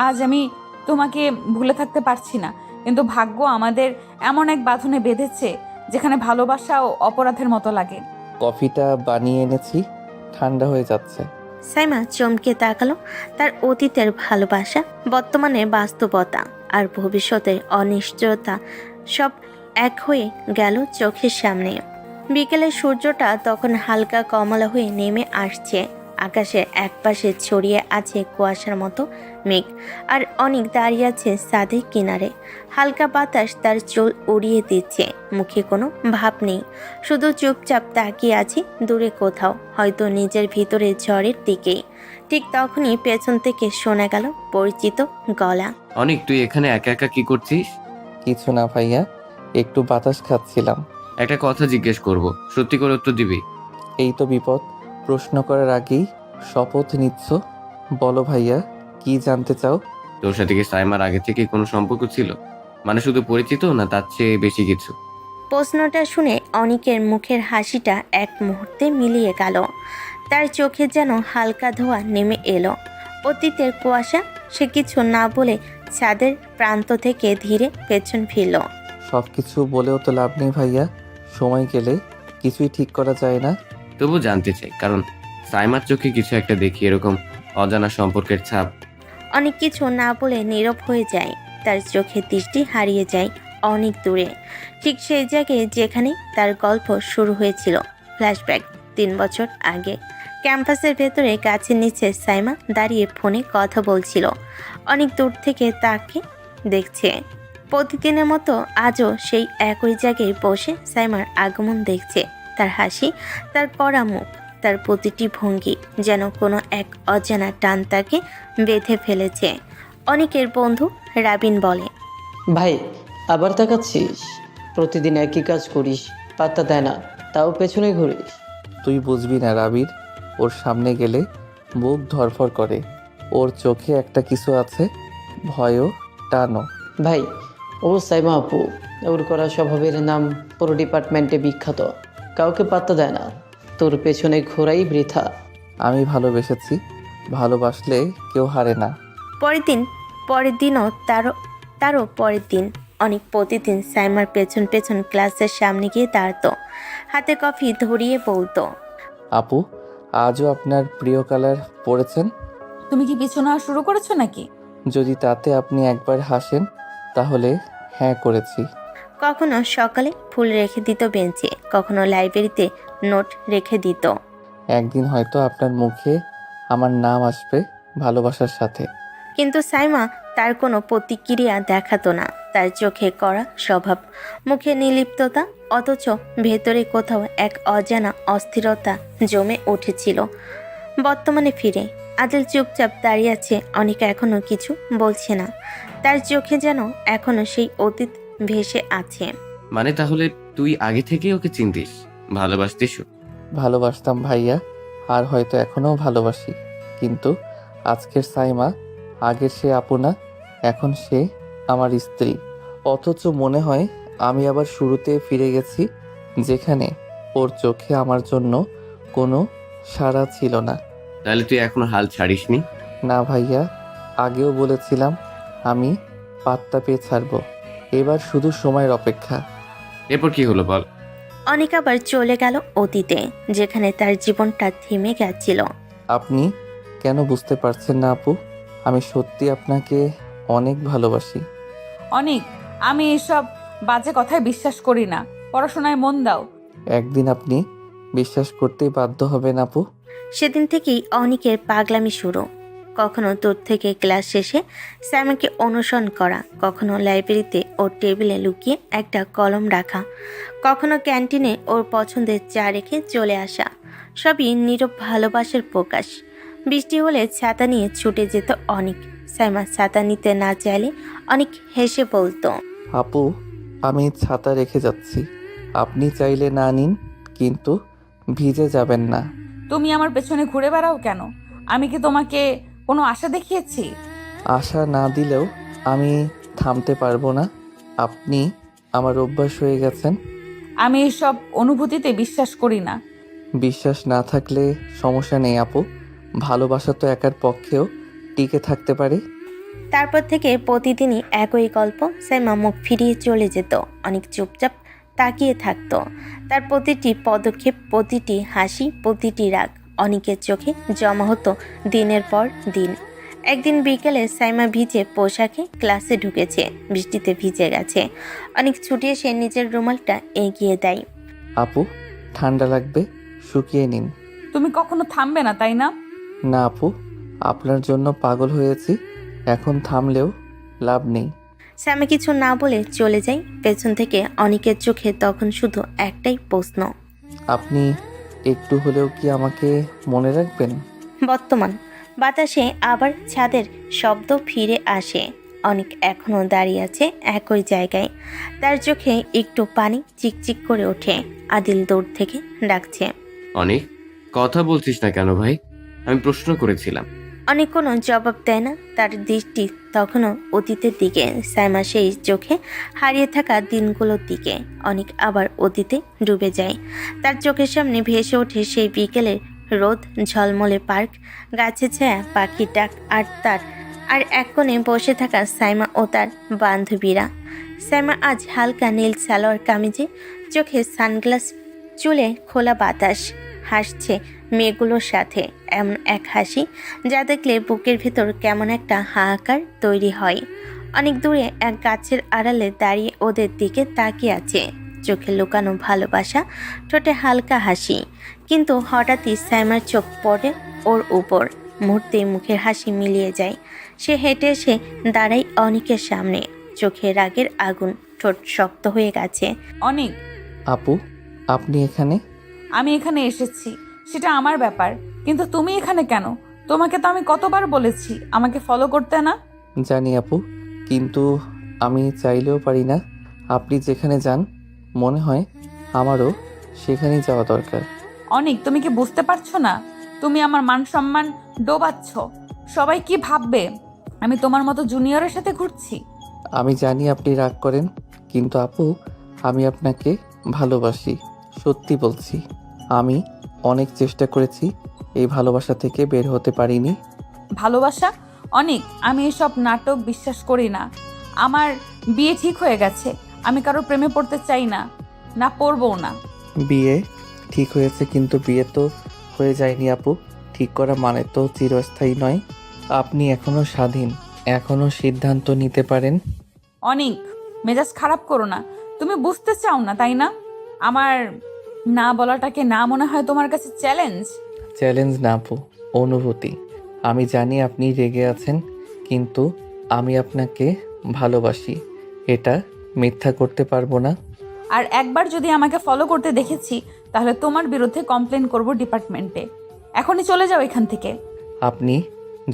আজ আমি তোমাকে ভুলে থাকতে পারছি না, কিন্তু ভাগ্য আমাদের এমন এক বাঁধনে বেঁধেছে যেখানে ভালোবাসা ও অপরাধের মতো লাগে। কফিটা বানিয়ে এনেছি, ঠান্ডা হয়ে যাচ্ছে। সাইমা চমকে তাকালো। তার অতীতের ভালোবাসা, বর্তমানের বাস্তবতা আর ভবিষ্যতের অনিশ্চয়তা সব এক হয়ে গেল চোখের সামনে। বিকেলের সূর্যটা তখন হালকা কমলা হয়ে নেমে আসছে। আকাশের একপাশে ছড়িয়ে আছে কুয়াশার মতো মেঘ, আর অনেক দাঁড়িয়ে আছে ছাদের কিনারে। হালকা বাতাস তার চুল উড়িয়ে দিচ্ছে। মুখে কোনো ভাব নেই, শুধু চুপচাপ তাকিয়ে আছে দূরে কোথাও, হয়তো নিজের ভিতরে ঝড়ের দিকেই। ঠিক তখনই পেছন থেকে শোনা গেল পরিচিত গলা। অনেক, তুই এখানে একা একা কি করছিস? কিছু না ভাইয়া, একটু বাতাস খাচ্ছিলাম। একটা কথা জিজ্ঞেস করব, সত্যি করে উত্তর দিবি? এই তো বিপদ, প্রশ্ন করার আগেই শপথ নিচ্ছ। বলো ভাইয়া, কি জানতে চাও? তোর সাথে কি সাইমার আগে থেকে কোনো সম্পর্ক ছিল? মানে শুধু পরিচিত, না তার চেয়ে বেশি কিছু? প্রশ্নটা শুনে অনিকের মুখের হাসিটা এক মুহূর্তে মিলিয়ে গেল। তার চোখে যেন হালকা ধোঁয়া নেমে এলো। অতীতের কুয়াশা। সে কিছু না বলে ছাদের প্রান্ত থেকে ধীরে পেছন ফিরল। সব কিছু বলেও তো লাভ নেই ভাইয়া, সময় গেলে কিছুই ঠিক করা যায় না। তবু জানতে চাই, কারণ সাইমার চোখে কিছু একটা দেখি, এরকম অজানা সম্পর্কের ছাপ। অনেক কিছু না বলে নীরব হয়ে যায়। তার চোখে দৃষ্টি হারিয়ে যায় অনেক দূরে, ঠিক সেই জায়গায় যেখানে তার গল্প শুরু হয়েছিল। ফ্ল্যাশব্যাক 3 বছর আগে। ক্যাম্পাসের ভেতরে গাছের নিচে সাইমা দাঁড়িয়ে ফোনে কথা বলছিল। অনেক দূর থেকে তাকে দেখছে। প্রতিদিনের মতো আজও সেই একই জায়গায় বসে সাইমার আগমন দেখছে। তার হাসি, তার কড়া মুখ, তার প্রতিটি ভঙ্গি যেন কোনো এক অজানা টান তাকে বেঁধে ফেলেছে। অনেকের বন্ধু রাবিন বলে, ভাই, আবার তাকাচ্ছিস? প্রতিদিন একই কাজ করিস, পাত্তা দেয় না, তাও পেছনে ঘুরিস। তুই বুঝবি না রাবির, ওর সামনে গেলে বুক ধরফর করে। ওর চোখে একটা কিছু আছে, ভয়ও, টানও। ভাই, ও সাইমা আপু, ওর করা স্বভাবের নাম পুরো ডিপার্টমেন্টে বিখ্যাত। কাউকে পাত্তা দেয় না, তোর পেছনে ঘোরাই বৃথা। আমি ভালোবেসেছি, ভালোবাসলে কেউ হারে না। পরের দিনও তারও পরের দিন অনেক প্রতিদিন সাইমার পেছন পেছন ক্লাসের সামনে গিয়ে দাঁড়াতো, হাতে কফি ধরিয়ে বলতো, আপু, আজও আপনার প্রিয় কালার পরেছেন। তুমি কি পিছু নেওয়া শুরু করেছো নাকি? যদি তাতে আপনি একবার হাসেন, তাহলে হ্যাঁ করেছি। কখনো সকালে ফুল রেখে দিত বেঞ্চে, কখনো লাইব্রেরিতে নোট রেখে দিত। একদিন হয়তো আপনার মুখে আমার নাম আসবে ভালোবাসার সাথে। কিন্তু সাইমা তার কোনো প্রতিক্রিয়া দেখাতো না। তার চোখে কড়া স্বভাব, মুখে নির্লিপ্ততা, অথচ ভেতরে কোথাও এক অজানা অস্থিরতা জমে উঠেছিল। বর্তমানে ফিরে আদিল চুপচাপ দাঁড়িয়ে আছে। অনেক এখনো কিছু বলছে না। তার চোখে যেন এখনো সেই অতীত ভেসে আছে। মানে তাহলে তুই আগে থেকেই ওকে চিনতিস, ভালোবাসতিস? ভালোবাসতাম ভাইয়া, আর হয়তো এখনও ভালোবাসি। কিন্তু আজকের সাইমা আগের সে আপু না, এখন সে আমার স্ত্রী। অথচ মনে হয় আমি আবার শুরুতে ফিরে গেছি, যেখানে ওর চোখে আমার জন্য কোনো সাড়া ছিল না। তাহলে তুই এখনো হাল ছাড়িসনি? না ভাইয়া, আগেও বলেছিলাম আমি পাত্তা পেয়ে ছাড়বো। এবার শুধু সময়ের অপেক্ষা। এরপর কি হলো বল? অনেক আবার চলে গেল অতীতে, যেখানে তার জীবনটা থেমে গেছিল। আপনি কেন বুঝতে পারছেন না আপু? আমি সত্যি আপনাকে অনেক ভালোবাসি। অনেক, আমি এসব বাজে কথায় বিশ্বাস করি না। পড়াশোনায় মন দাও। একদিন আপনি বিশ্বাস করতেই বাধ্য হবেন আপু। সেদিন থেকেই অনিকের পাগলামি শুরু। কখনো দূর থেকে ক্লাস শেষে স্যামকে অনুসরণ করা, কখনো লাইব্রেরিতে ওর টেবিলে লুকিয়ে একটা কলম রাখা, কখনো ক্যান্টিনে ওর পছন্দের চা রেখে চলে আসা। সবই নীরব ভালোবাসার প্রকাশ। বৃষ্টি হলে ছাতা নিয়ে ছুটে যেত অনিক। সাইমা ছাতা নিতে না চাইলে অনেক হেসে বলতো, আপু, আমি ছাতা রেখে যাচ্ছি, আপনি চাইলে না নিন, কিন্তু ভিজে যাবেন না। তুমি আমার পেছনে ঘুরে বেড়াও কেন? আমি কি তোমাকে কোনো আশা দেখিয়েছি? আশা না দিলেও আমি থামতে পারবো না। আপনি আমার অভ্যাস হয়ে গেছেন। আমি এসব অনুভূতিতে বিশ্বাস করি না। বিশ্বাস না থাকলে সমস্যা নেই আপু, ভালোবাসা তো একার পক্ষেও টিকে থাকতে পারে। তারপর থেকে প্রতিদিনই একই গল্প। সাইমা মুখ ফিরিয়ে চলে যেত। অনেক চুপচাপ তাকিয়ে থাকতো। তার প্রতিটি পদক্ষেপ, প্রতিটি হাসি, প্রতিটি রাগ অনেকের চোখে জমা হতো দিনের পর দিন। একদিন বিকেলে সাইমা ভিজে পোশাকে ক্লাসে ঢুকেছে। বৃষ্টিতে ভিজে গেছে। অনেক ছুটে এসে নিজের রুমালটা এগিয়ে দেয়। আপু, ঠান্ডা লাগবে, শুকিয়ে নিন। তুমি কখনো থামবে না, তাই না? না আপু, আপনার জন্য পাগল হয়েছি, এখন থামলেও লাভ নেই। সাইমা কিছু না বলে চলে যায়। পেছন থেকে অনেকের চোখে তখন শুধু একটাই প্রশ্ন, আপনি একটু হলেও কি আমাকে মনে রাখবেন? বর্তমান বাতাসে আবার ছাদের শব্দ ফিরে আসে। অনেক এখনো দাঁড়িয়ে আছে একই জায়গায়। তার চোখে একটু পানি চিকচিক করে ওঠে। আদিল দূর থেকে ডাকছে, অনেক কথা বলছিস না কেন ভাই? আমি প্রশ্ন করেছিলাম। অনেক কোনো জবাব দেয় না। তার দৃষ্টি তখনও অতীতের দিকে। সাইমা সেই চোখে হারিয়ে থাকা দিনগুলোর দিকে। অনেক আবার অতীতে ডুবে যায়। তার চোখের সামনে ভেসে ওঠে সেই বিকেলের রোদ, ঝলমলে পার্ক, গাছে ছায়া, পাখির ডাক, আর এক কোণে বসে থাকা সাইমা ও তার বান্ধবীরা। সাইমা আজ হালকা নীল সালোয়ার কামিজে, চোখে সানগ্লাস, চুলে খোলা বাতাস, হাসছে মেয়েগুলোর সাথে। এমন এক হাসি যা দেখলে বুকের ভেতর কেমন একটা হাহাকার তৈরি হয়। অনেক দূরে এক গাছের আড়ালে দাঁড়িয়ে ওদের দিকে তাকিয়ে আছে। চোখে লুকানো ভালোবাসা, ঠোঁটে হালকা হাসি। কিন্তু হঠাৎই সাইমার চোখ পড়ে ওর উপর। মুহূর্তেই মুখের হাসি মিলিয়ে যায়। সে হেঁটে এসে দাঁড়ায় অনেকের সামনে। চোখে রাগের আগুন, ঠোঁট শক্ত হয়ে গেছে। অনেক, আপু, আপনি এখানে? আমি এখানে এসেছি, সেটা আমার ব্যাপার, কিন্তু তুমি এখানে কেন? তোমাকে তো আমি কতবার বলেছি আমাকে ফলো করতে না। জানি আপু, কিন্তু আমি চাইলেও পারি না। আপনি যেখানে যান মনে হয় আমারও সেখানেই যাওয়া দরকার। অনেক, তুমি কি বুঝতে পারছো না? তুমি আমার মান সম্মান ডোবাচ্ছ। সবাই কি ভাববে আমি তোমার মতো জুনিয়রের সাথে ঘুরছি? আমি জানি আপনি রাগ করেন, কিন্তু আপু, আমি আপনাকে ভালোবাসি, সত্যি বলছি। আমি অনেক চেষ্টা করেছি, এই ভালোবাসা থেকে বের হতে পারিনি। ভালোবাসা? অনেক, আমি এসব নাটক বিশ্বাস করি না। আমার বিয়ে ঠিক হয়ে গেছে। আমি কারোর প্রেমে পড়তে চাই না, না পড়বও না। বিয়ে ঠিক হয়েছে, কিন্তু বিয়ে তো হয়ে যায়নি আপু। ঠিক করা মানে তো চিরস্থায়ী নয়। আপনি এখনো স্বাধীন, এখনো সিদ্ধান্ত নিতে পারেন। অনেক, মেজাজ খারাপ করো না। তুমি বুঝতে চাও না, তাই না? আমার না বলাটাকে না মনে হয় তোমার কাছে চ্যালেঞ্জ? চ্যালেঞ্জ না আপু, অনুভূতি। আমি জানি আপনি রেগে আছেন, কিন্তু আমি আপনাকে ভালোবাসি, এটা মিথ্যা করতে পারবো না। আর একবার যদি আমাকে ফলো করতে দেখেছি, তাহলে তোমার বিরুদ্ধে কমপ্লেন করব ডিপার্টমেন্টে। এখনই চলে যাও এখান থেকে। আপনি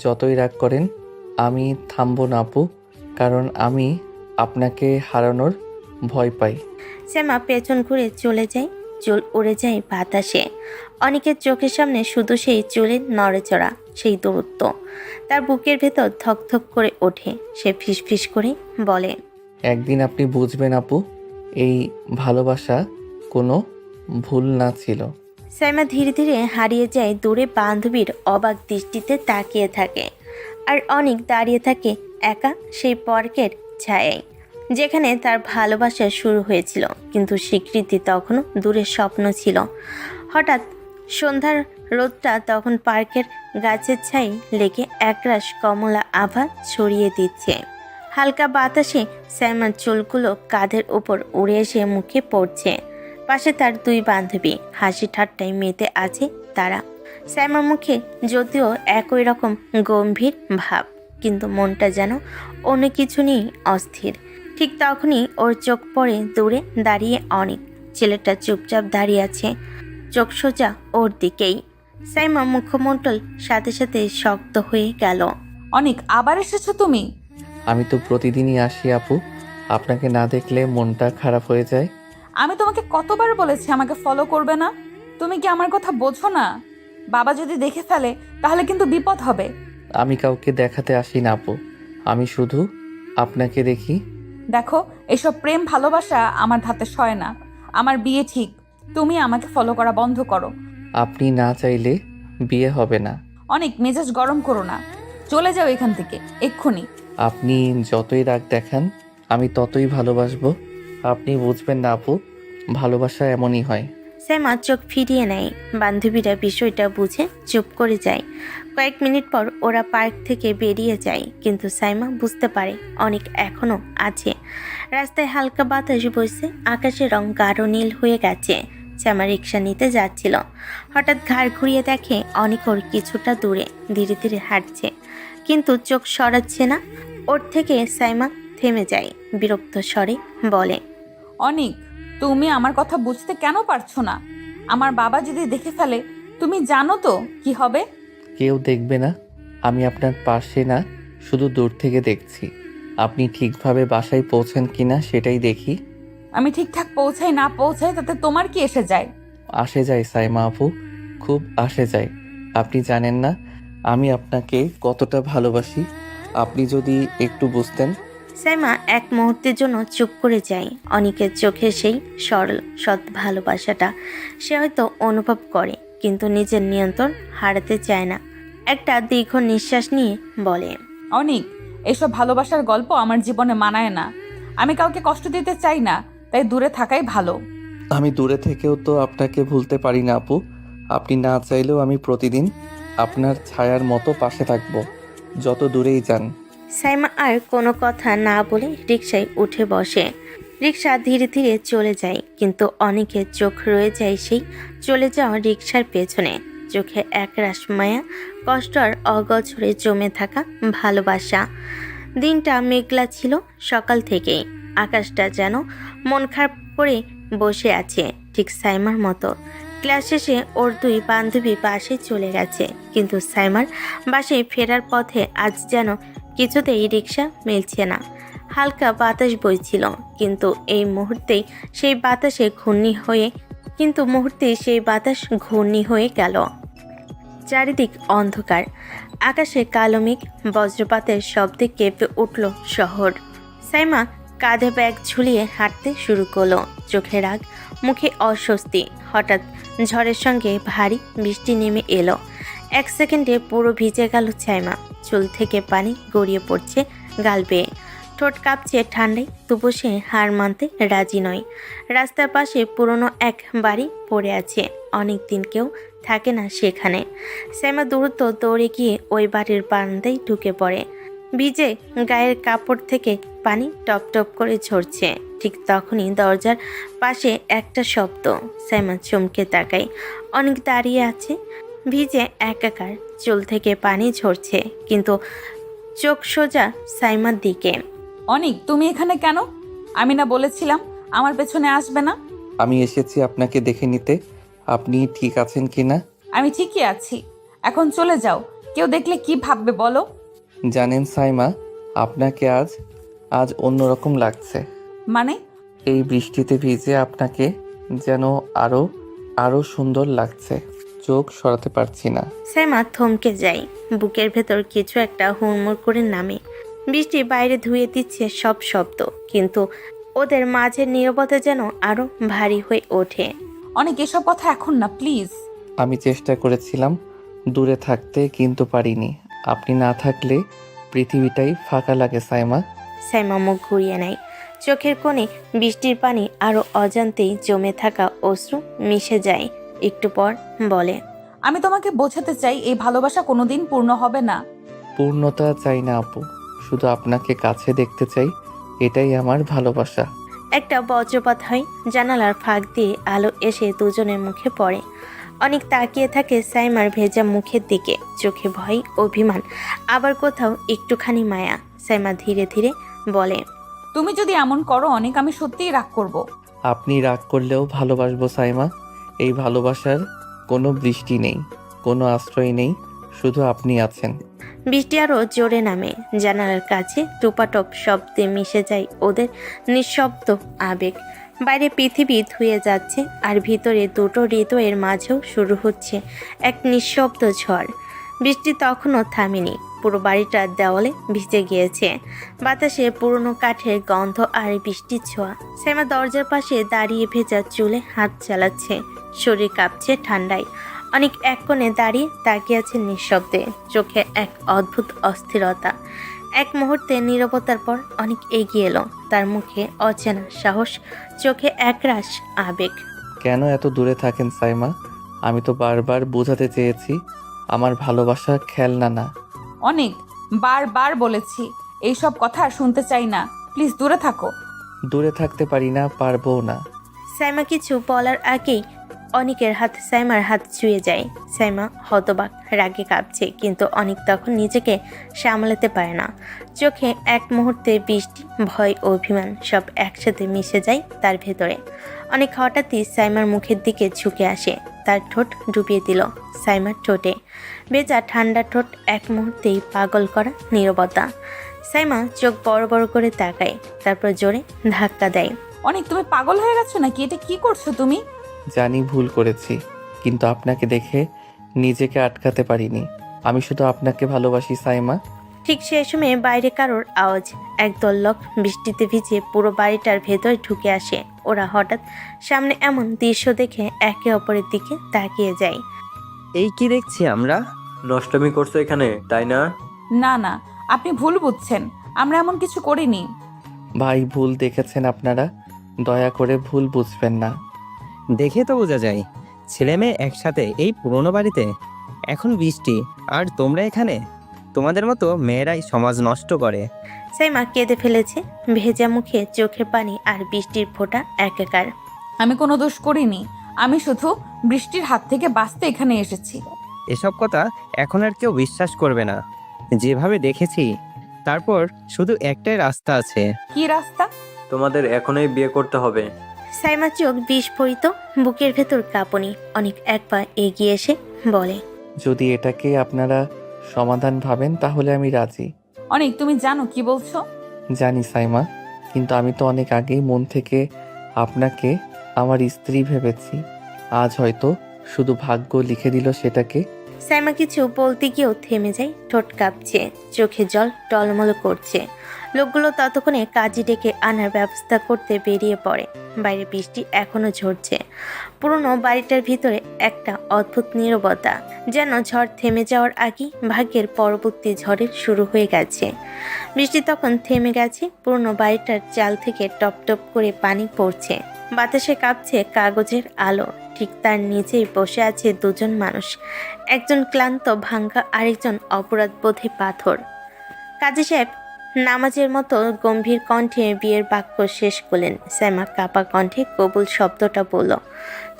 যতই রাগ করেন, আমি থামবো না আপু, কারণ আমি আপনাকে হারানোর ভয় পাই। শ্যামা পেছন ঘুরে চলে যায়। চুল উড়ে যায় বাতাসে। অনেকের চোখের সামনে শুধু সেই চুলের নড়েচড়া, সেই দূরত্ব। তার বুকের ভেতর ধকধক করে ওঠে। সে ফিসফিস করে বলে, একদিন আপনি বুঝবেন আপু, এই ভালোবাসা কোনো ভুল না ছিল। সাইমা ধীরে ধীরে হারিয়ে যায় দূরে। বান্ধবীর অবাক দৃষ্টিতে তাকিয়ে থাকে। আর অনেক দাঁড়িয়ে থাকে একা সেই পার্কের ছায়ায়। যেখানে তার ভালোবাসা শুরু হয়েছিল, কিন্তু স্বীকৃতি তখনও দূরের স্বপ্ন ছিল। হঠাৎ সন্ধ্যার রোদটা তখন পার্কের গাছের ছাই লেগে একরাশ কমলা আভা ছড়িয়ে দিচ্ছে। হালকা বাতাসে সাইমার চুলগুলো কাঁধের ওপর উড়ে এসে মুখে পড়ছে। পাশে তার দুই বান্ধবী হাসি ঠাট্টায় মেতে আছে তারা। সাইমার মুখে যদিও একই রকম গম্ভীর ভাব, কিন্তু মনটা যেন অন্য কিছু নিয়ে অস্থির। ঠিক তখনই ওর চোখ পড়ে দূরে দাঁড়িয়ে অনেক। ছেলেটা চুপচাপ দাঁড়িয়ে আছে, চোখ সোজা ওর দিকেই। সাইমা মুখমণ্ডল সাথে সাথে শক্ত হয়ে গেল। অনেক, আবার এসেছো তুমি? আমি তো প্রতিদিনই আসি আপু, আপনাকে না দেখলে মনটা খারাপ হয়ে যায়। আমি তোমাকে কতবার বলেছি আমাকে ফলো করবে না? তুমি কি আমার কথা বোঝো না? বাবা যদি দেখে ফেলে তাহলে কিন্তু বিপদ হবে। আমি কাউকে দেখাতে আসি না আপু, আমি শুধু আপনাকে দেখি। দেখো, এসব প্রেম ভালোবাসা আমার ধাতে সয় না। আমার বিয়ে ঠিক, তুমি আমাকে ফলো করা বন্ধ করো। আপনি না চাইলে বিয়ে হবে না। অনেক মেজাজ গরম করো না, চলে যাও এখান থেকে এক্ষুনি। আপনি যতই রাগ দেখান আমি ততই ভালোবাসবো। আপনি বুঝবেন না আপু, ভালোবাসা এমনই হয়। সাইমা চোখ ফিরিয়ে নেয়। বান্ধবীরা বিষয়টা বুঝে চুপ করে যায়। কয়েক মিনিট পর ওরা পার্ক থেকে বেরিয়ে যায়, কিন্তু সাইমা বুঝতে পারে অনেক এখনো আছে। রাস্তায় হালকা বাতাস বইছে, আকাশের রং গাঢ় নীল হয়ে গেছে। সাইমা রিক্সা নিতে যাচ্ছিল, হঠাৎ ঘাড় ঘুরিয়ে দেখে অনেক ওর কিছুটা দূরে ধীরে ধীরে হাঁটছে, কিন্তু চোখ সরাচ্ছে না ওর থেকে। সাইমা থেমে যায়, বিরক্ত স্বরে বলে, অনেক, তুমি আমার কথা বুঝতে কেন পারছো না? আমার বাবা যদি দেখে ফেলে তুমি জানো তো কি হবে। কেউ দেখবে না, আমি আপনার পাশে না, শুধু দূর থেকে দেখছি। আপনি ঠিকভাবে বাসায় পৌঁছেন কিনা সেটাই দেখি। আমি ঠিকঠাক পৌঁছাই না পৌঁছাই তাতে তোমার কি এসে যায়? আসে যায় সাইমা আপু, খুব আসে যায়। আপনি জানেন না আমি আপনাকে কতটা ভালোবাসি। আপনি যদি একটু বুঝতেন। সাইমা এক মুহূর্তের জন্য চুপ করে যায়। অনেকের চোখে সেই সরল সৎ ভালোবাসাটা সে হয়তো অনুভব করে, কিন্তু নিজের নিয়ন্ত্রণ হারাতে চায় না। একটা দীর্ঘ নিঃশ্বাস নিয়ে বলে, অনেক, এসব ভালোবাসার গল্প আমার জীবনে মানায় না। আমি কাউকে কষ্ট দিতে চাই না, তাই দূরে থাকাই ভালো। আমি দূরে থেকেও তো আপনাকে ভুলতে পারি না আপু। আপনি না চাইলেও আমি প্রতিদিন আপনার ছায়ার মতো পাশে থাকবো, যত দূরেই যান। সাইমা আর কোনো কথা না বলে রিকশায় উঠে বসে। রিকশা ধীরে ধীরে চলে যায়, কিন্তু অনেকের চোখ রয়ে যায় সেই চলে যাওয়া রিকশার পেছনে। চোখে একরাশ মায়া, কষ্ট আর অগোচরে জমে থাকা ভালোবাসা। দিনটা মেঘলা ছিল সকাল থেকেই। আকাশটা যেন মন খারাপ করে বসে আছে, ঠিক সাইমার মতো। ক্লাস শেষে ওর দুই বান্ধবী বাসে চলে গেছে, কিন্তু সাইমার বাসে ফেরার পথে আজ যেন কিছুতেই রিক্সা মিলছে না। হালকা বাতাস বইছিল, কিন্তু মুহূর্তেই সেই বাতাস ঘূর্ণি হয়ে গেল। চারিদিক অন্ধকার, আকাশে কালো মেঘ, বজ্রপাতের শব্দে কেঁপে উঠল শহর। সাইমা কাঁধে ব্যাগ ঝুলিয়ে হাঁটতে শুরু করলো, চোখে রাগ, মুখে অস্বস্তি। হঠাৎ ঝড়ের সঙ্গে ভারী বৃষ্টি নেমে এলো। এক সেকেন্ডে পুরো ভিজে গেল সাইমা। চুল থেকে পানি গড়িয়ে পড়ছে গাল বেয়ে, ঠোঁট কাঁপছে ঠান্ডায়, তবু সে হার মানতে রাজি নয়। রাস্তার পাশে পুরনো এক বাড়ি পড়ে আছে, অনেক দিন কেউ থাকে না সেখানে। সাইমা দ্রুত দৌড়ে গিয়ে ওই বাড়ির বারান্দায় ঢুকে পড়ে। ভিজে গায়ের কাপড় থেকে পানি টপ টপ করে ঝরছে। ঠিক তখনই দরজার পাশে একটা শব্দ। সাইমা চমকে তাকায়। অনেক দাঁড়িয়ে আছে, ভিজে একাকার, চুল থেকে পানি ঝরছে, কিন্তু চোখ সোজা সাইমার দিকে। অনেক, তুমি এখানে কেন? আমি না বলেছিলাম আমার পেছনে আসবে না? আমি এসেছি আপনাকে দেখে নিতে, আপনি ঠিক আছেন কিনা। আমি ঠিকই আছি, এখন চলে যাও। কেউ দেখলে কি ভাববে বলো? জানেন সাইমা, আপনাকে আজ অন্যরকম লাগছে। মানে? এই বৃষ্টিতে ভিজে আপনাকে যেন আরো সুন্দর লাগছে, চোখ সরাতে পারছি না। সাইমা থমকে যায়, বুকের ভেতর কিছু একটা হুড়মুড় করে নামে। বৃষ্টি বাইরে ধুয়ে দিচ্ছে সব শব্দ, কিন্তু ওদের মাঝের নীরবতা যেন আরো ভারী হয়ে ওঠে। অনেক, এসব কথা এখন না প্লিজ। আমি চেষ্টা করেছিলাম দূরে থাকতে, কিন্তু পারিনি। আপনি না থাকলে পৃথিবীটাই ফাঁকা লাগে সাইমা। সাইমা মুখ ঘুরিয়ে নেয়, চোখের কোণে বৃষ্টির পানি আরও অজান্তেই জমে থাকা অশ্রু মিশে যায়। একটু পর বলে, আমি তোমাকে বোঝাতে চাই এই ভালোবাসা কোনোদিন পূর্ণ হবে না। পূর্ণতা চাই না আপু, শুধু আপনাকে কাছে দেখতে চাই, এটাই আমার ভালোবাসা। একটা বজ্রপাত হয়, জানালার ফাঁক দিয়ে আলো এসে দুজনের মুখে পড়ে। অনেক তাকিয়ে থাকে সাইমার ভেজা মুখের দিকে, চোখে ভয়, অভিমান, আবার কোথাও একটুখানি মায়া। সাইমা ধীরে ধীরে বলে, তুমি যদি এমন করো অনেক, আমি সত্যিই রাগ করব। আপনি রাগ করলেও ভালোবাসবো সাইমা। এই ভালোবাসার কোনো বৃষ্টি নেই, কোনো আশ্রয় নেই, শুধু আপনি আছেন। বৃষ্টি আরও জোরে নামে। জানালার কাছে টুপাটপ শব্দে মিশে যায় ওদের নিঃশব্দ আবেগ। বাইরে পৃথিবী ধুয়ে যাচ্ছে, আর ভিতরে দুটো হৃদয়ের মাঝেও শুরু হচ্ছে এক নিঃশব্দ ঝড়। বৃষ্টি তখনও থামেনি, পুরো বাড়িটার দেওয়ালে ভিজে গিয়েছে। বাতাসে পুরনো কাঠের গন্ধ আর বৃষ্টির ছোঁয়া। শ্যামা দরজার পাশে দাঁড়িয়ে ভেজা চুলে হাত চালাচ্ছে, শরীর কাঁপছে ঠান্ডায়। অনেক এক কোণে দাঁড়িয়ে তাকিয়ে আছে নিঃশব্দে, চোখে এক অদ্ভুত অস্থিরতা। এক মুহূর্তে নীরবতার পর অনেক এগিয়ে এলো, তার মুখে অচেনা সাহস, চোখে একরাশ আবেগ। কেন এত দূরে থাকেন সাইমা? আমি তো বারবার বোঝাতে চেয়েছি আমার ভালোবাসা খেলনা না। অনেক বারবার বলেছি এইসব কথা শুনতে চাই না, প্লিজ দূরে থাকো। দূরে থাকতে পারি না, পারবও না। সাইমা কিছু বলার আগেই অনিকের হাত সাইমার হাত ছুঁয়ে যায়। সাইমা হতবাক, রাগে কাঁপছে, কিন্তু অনিক তখন নিজেকে সামলাতে পারে না। চোখে এক মুহূর্তে বৃষ্টি, ভয়, অভিমান সব একসাথে মিশে যায় তার ভেতরে। অনেক হঠাৎই সাইমার মুখের দিকে ঝুঁকে আসে, তার ঠোঁট ডুবিয়ে দিল সাইমার ঠোঁটে। ভেজা ঠান্ডা ঠোঁট, এক মুহূর্তেই পাগল করা নীরবতা। সাইমা চোখ বড় বড় করে তাকায়, তারপর জোরে ধাক্কা দেয়। অনেক, তুমি পাগল হয়ে গেছো নাকি? এটা কি করছো তুমি? জানি ভুল করেছি, কিন্তু আপনাকে দেখে নিজেকে আটকাতে পারিনি। আমি শুধু আপনাকে ভালোবাসি সাইমা। ঠিক সেই সময়ে বাইরে কারোর আওয়াজ। একদল লোক বৃষ্টিতে ভিজে পুরো বাড়িটার ভেতরে ঢুকে আসে। ওরা হঠাৎ সামনে এমন দৃশ্য দেখে একে অপরের দিকে তাকিয়ে যায়। এই কি দেখছি আমরা? নষ্টমী করছো এখানে, তাই না? না না, আপনি ভুল বুঝছেন, আমরা এমন কিছু করিনি। ভাই, ভুল দেখেছেন আপনারা, দয়া করে ভুল বুঝবেন না। দেখে তো বোঝা যায় ছেলে মেয়ে একসাথে এই পুরনো বাড়িতে। এখন বৃষ্টি আর তোমরা এখানে। তোমাদের মতো মেয়েরাই সমাজ নষ্ট করে। সাইমা কেঁদে ফেলেছে, ভেজা মুখে চোখের পানি আর বৃষ্টির ফোঁটা একাকার। আমি কোনো দোষ করিনি, আমি শুধু বৃষ্টির হাত থেকে বাঁচতে এখানে এসেছি। এসব কথা এখন আর কেউ বিশ্বাস করবে না। যেভাবে দেখেছি, তারপর শুধু একটাই রাস্তা আছে। কি রাস্তা? তোমাদের এখনই বিয়ে করতে হবে। সাইমা চোখ বিস্ফোরিত, বুকের ভেতর কাঁপুনি। অনেক এক পা এগিয়ে এসে বলে, যদি এটাকে আপনারা সমাধান ভাবেন তাহলে আমি রাজি। অনেক, তুমি জানো কি বলছো? জানি সাইমা, কিন্তু আমি তো অনেক আগেই মন থেকে আপনাকে আমার স্ত্রী ভেবেছি। আজ হয়তো শুধু ভাগ্য লিখে দিল সেটাকে। সাইমা কিছু বলতে গিয়েও থেমে যায়, ঠোঁট কাঁপছে, চোখে জল টলমল করছে। লোকগুলো ততক্ষণে কাজী ডেকে আনার ব্যবস্থা করতে বেরিয়ে পড়ে। বাইরে বৃষ্টি এখনো ঝরছে। পুরনো বাড়িটার ভিতরে একটা অদ্ভুত নীরবতা, যেন ঝড় থেমে যাওয়ার আগেই ভাগ্যের পরবর্তী ঝড়ের শুরু হয়ে গেছে। বৃষ্টি তখন থেমে গেছে, পুরনো বাড়িটার চাল থেকে টপ টপ করে পানি পড়ছে। বাতাসে কাঁপছে কাগজের আলো। ঠিক তার নিচেই বসে আছে দুজন মানুষ, একজন ক্লান্ত ভাঙ্গা, আরেকজন অপরাধবোধে পাথর। কাজী সাহেব নামাজের মতো গম্ভীর কণ্ঠে বিয়ের বাক্য শেষ করলেন। সাইমা কাপা কণ্ঠে কবুল শব্দটা বলল,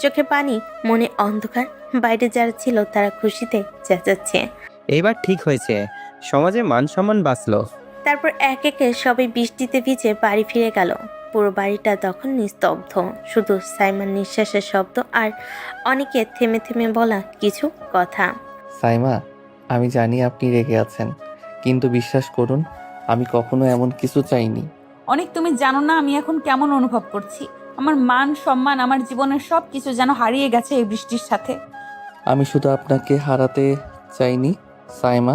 চোখে পানি, মনে অন্ধকার। বাইরে যারা ছিল তারা খুশিতে চেঁচাচ্ছে, এইবার ঠিক হয়েছে, সমাজে মান সম্মান বাঁচলো। তারপর এক একে সবাই বৃষ্টিতে ভিজে বাড়ি ফিরে গেল। পুরো বাড়িটা তখন নিস্তব্ধ, শুধু সাইমার নিঃশ্বাসের শব্দ আর অনেকে থেমে থেমে বলা কিছু কথা। সাইমা, আমি জানি আপনি রেগে আছেন, কিন্তু বিশ্বাস করুন আমি কখনো এমন কিছু চাইনি। অনেক, তুমি জানো না আমি এখন কেমন অনুভব করছি। আমার মান সম্মান, আমার জীবনের সব কিছু যেন হারিয়ে গেছে এই বৃষ্টির সাথে। আমি শুধু আপনাকে হারাতে চাইনি সাইমা।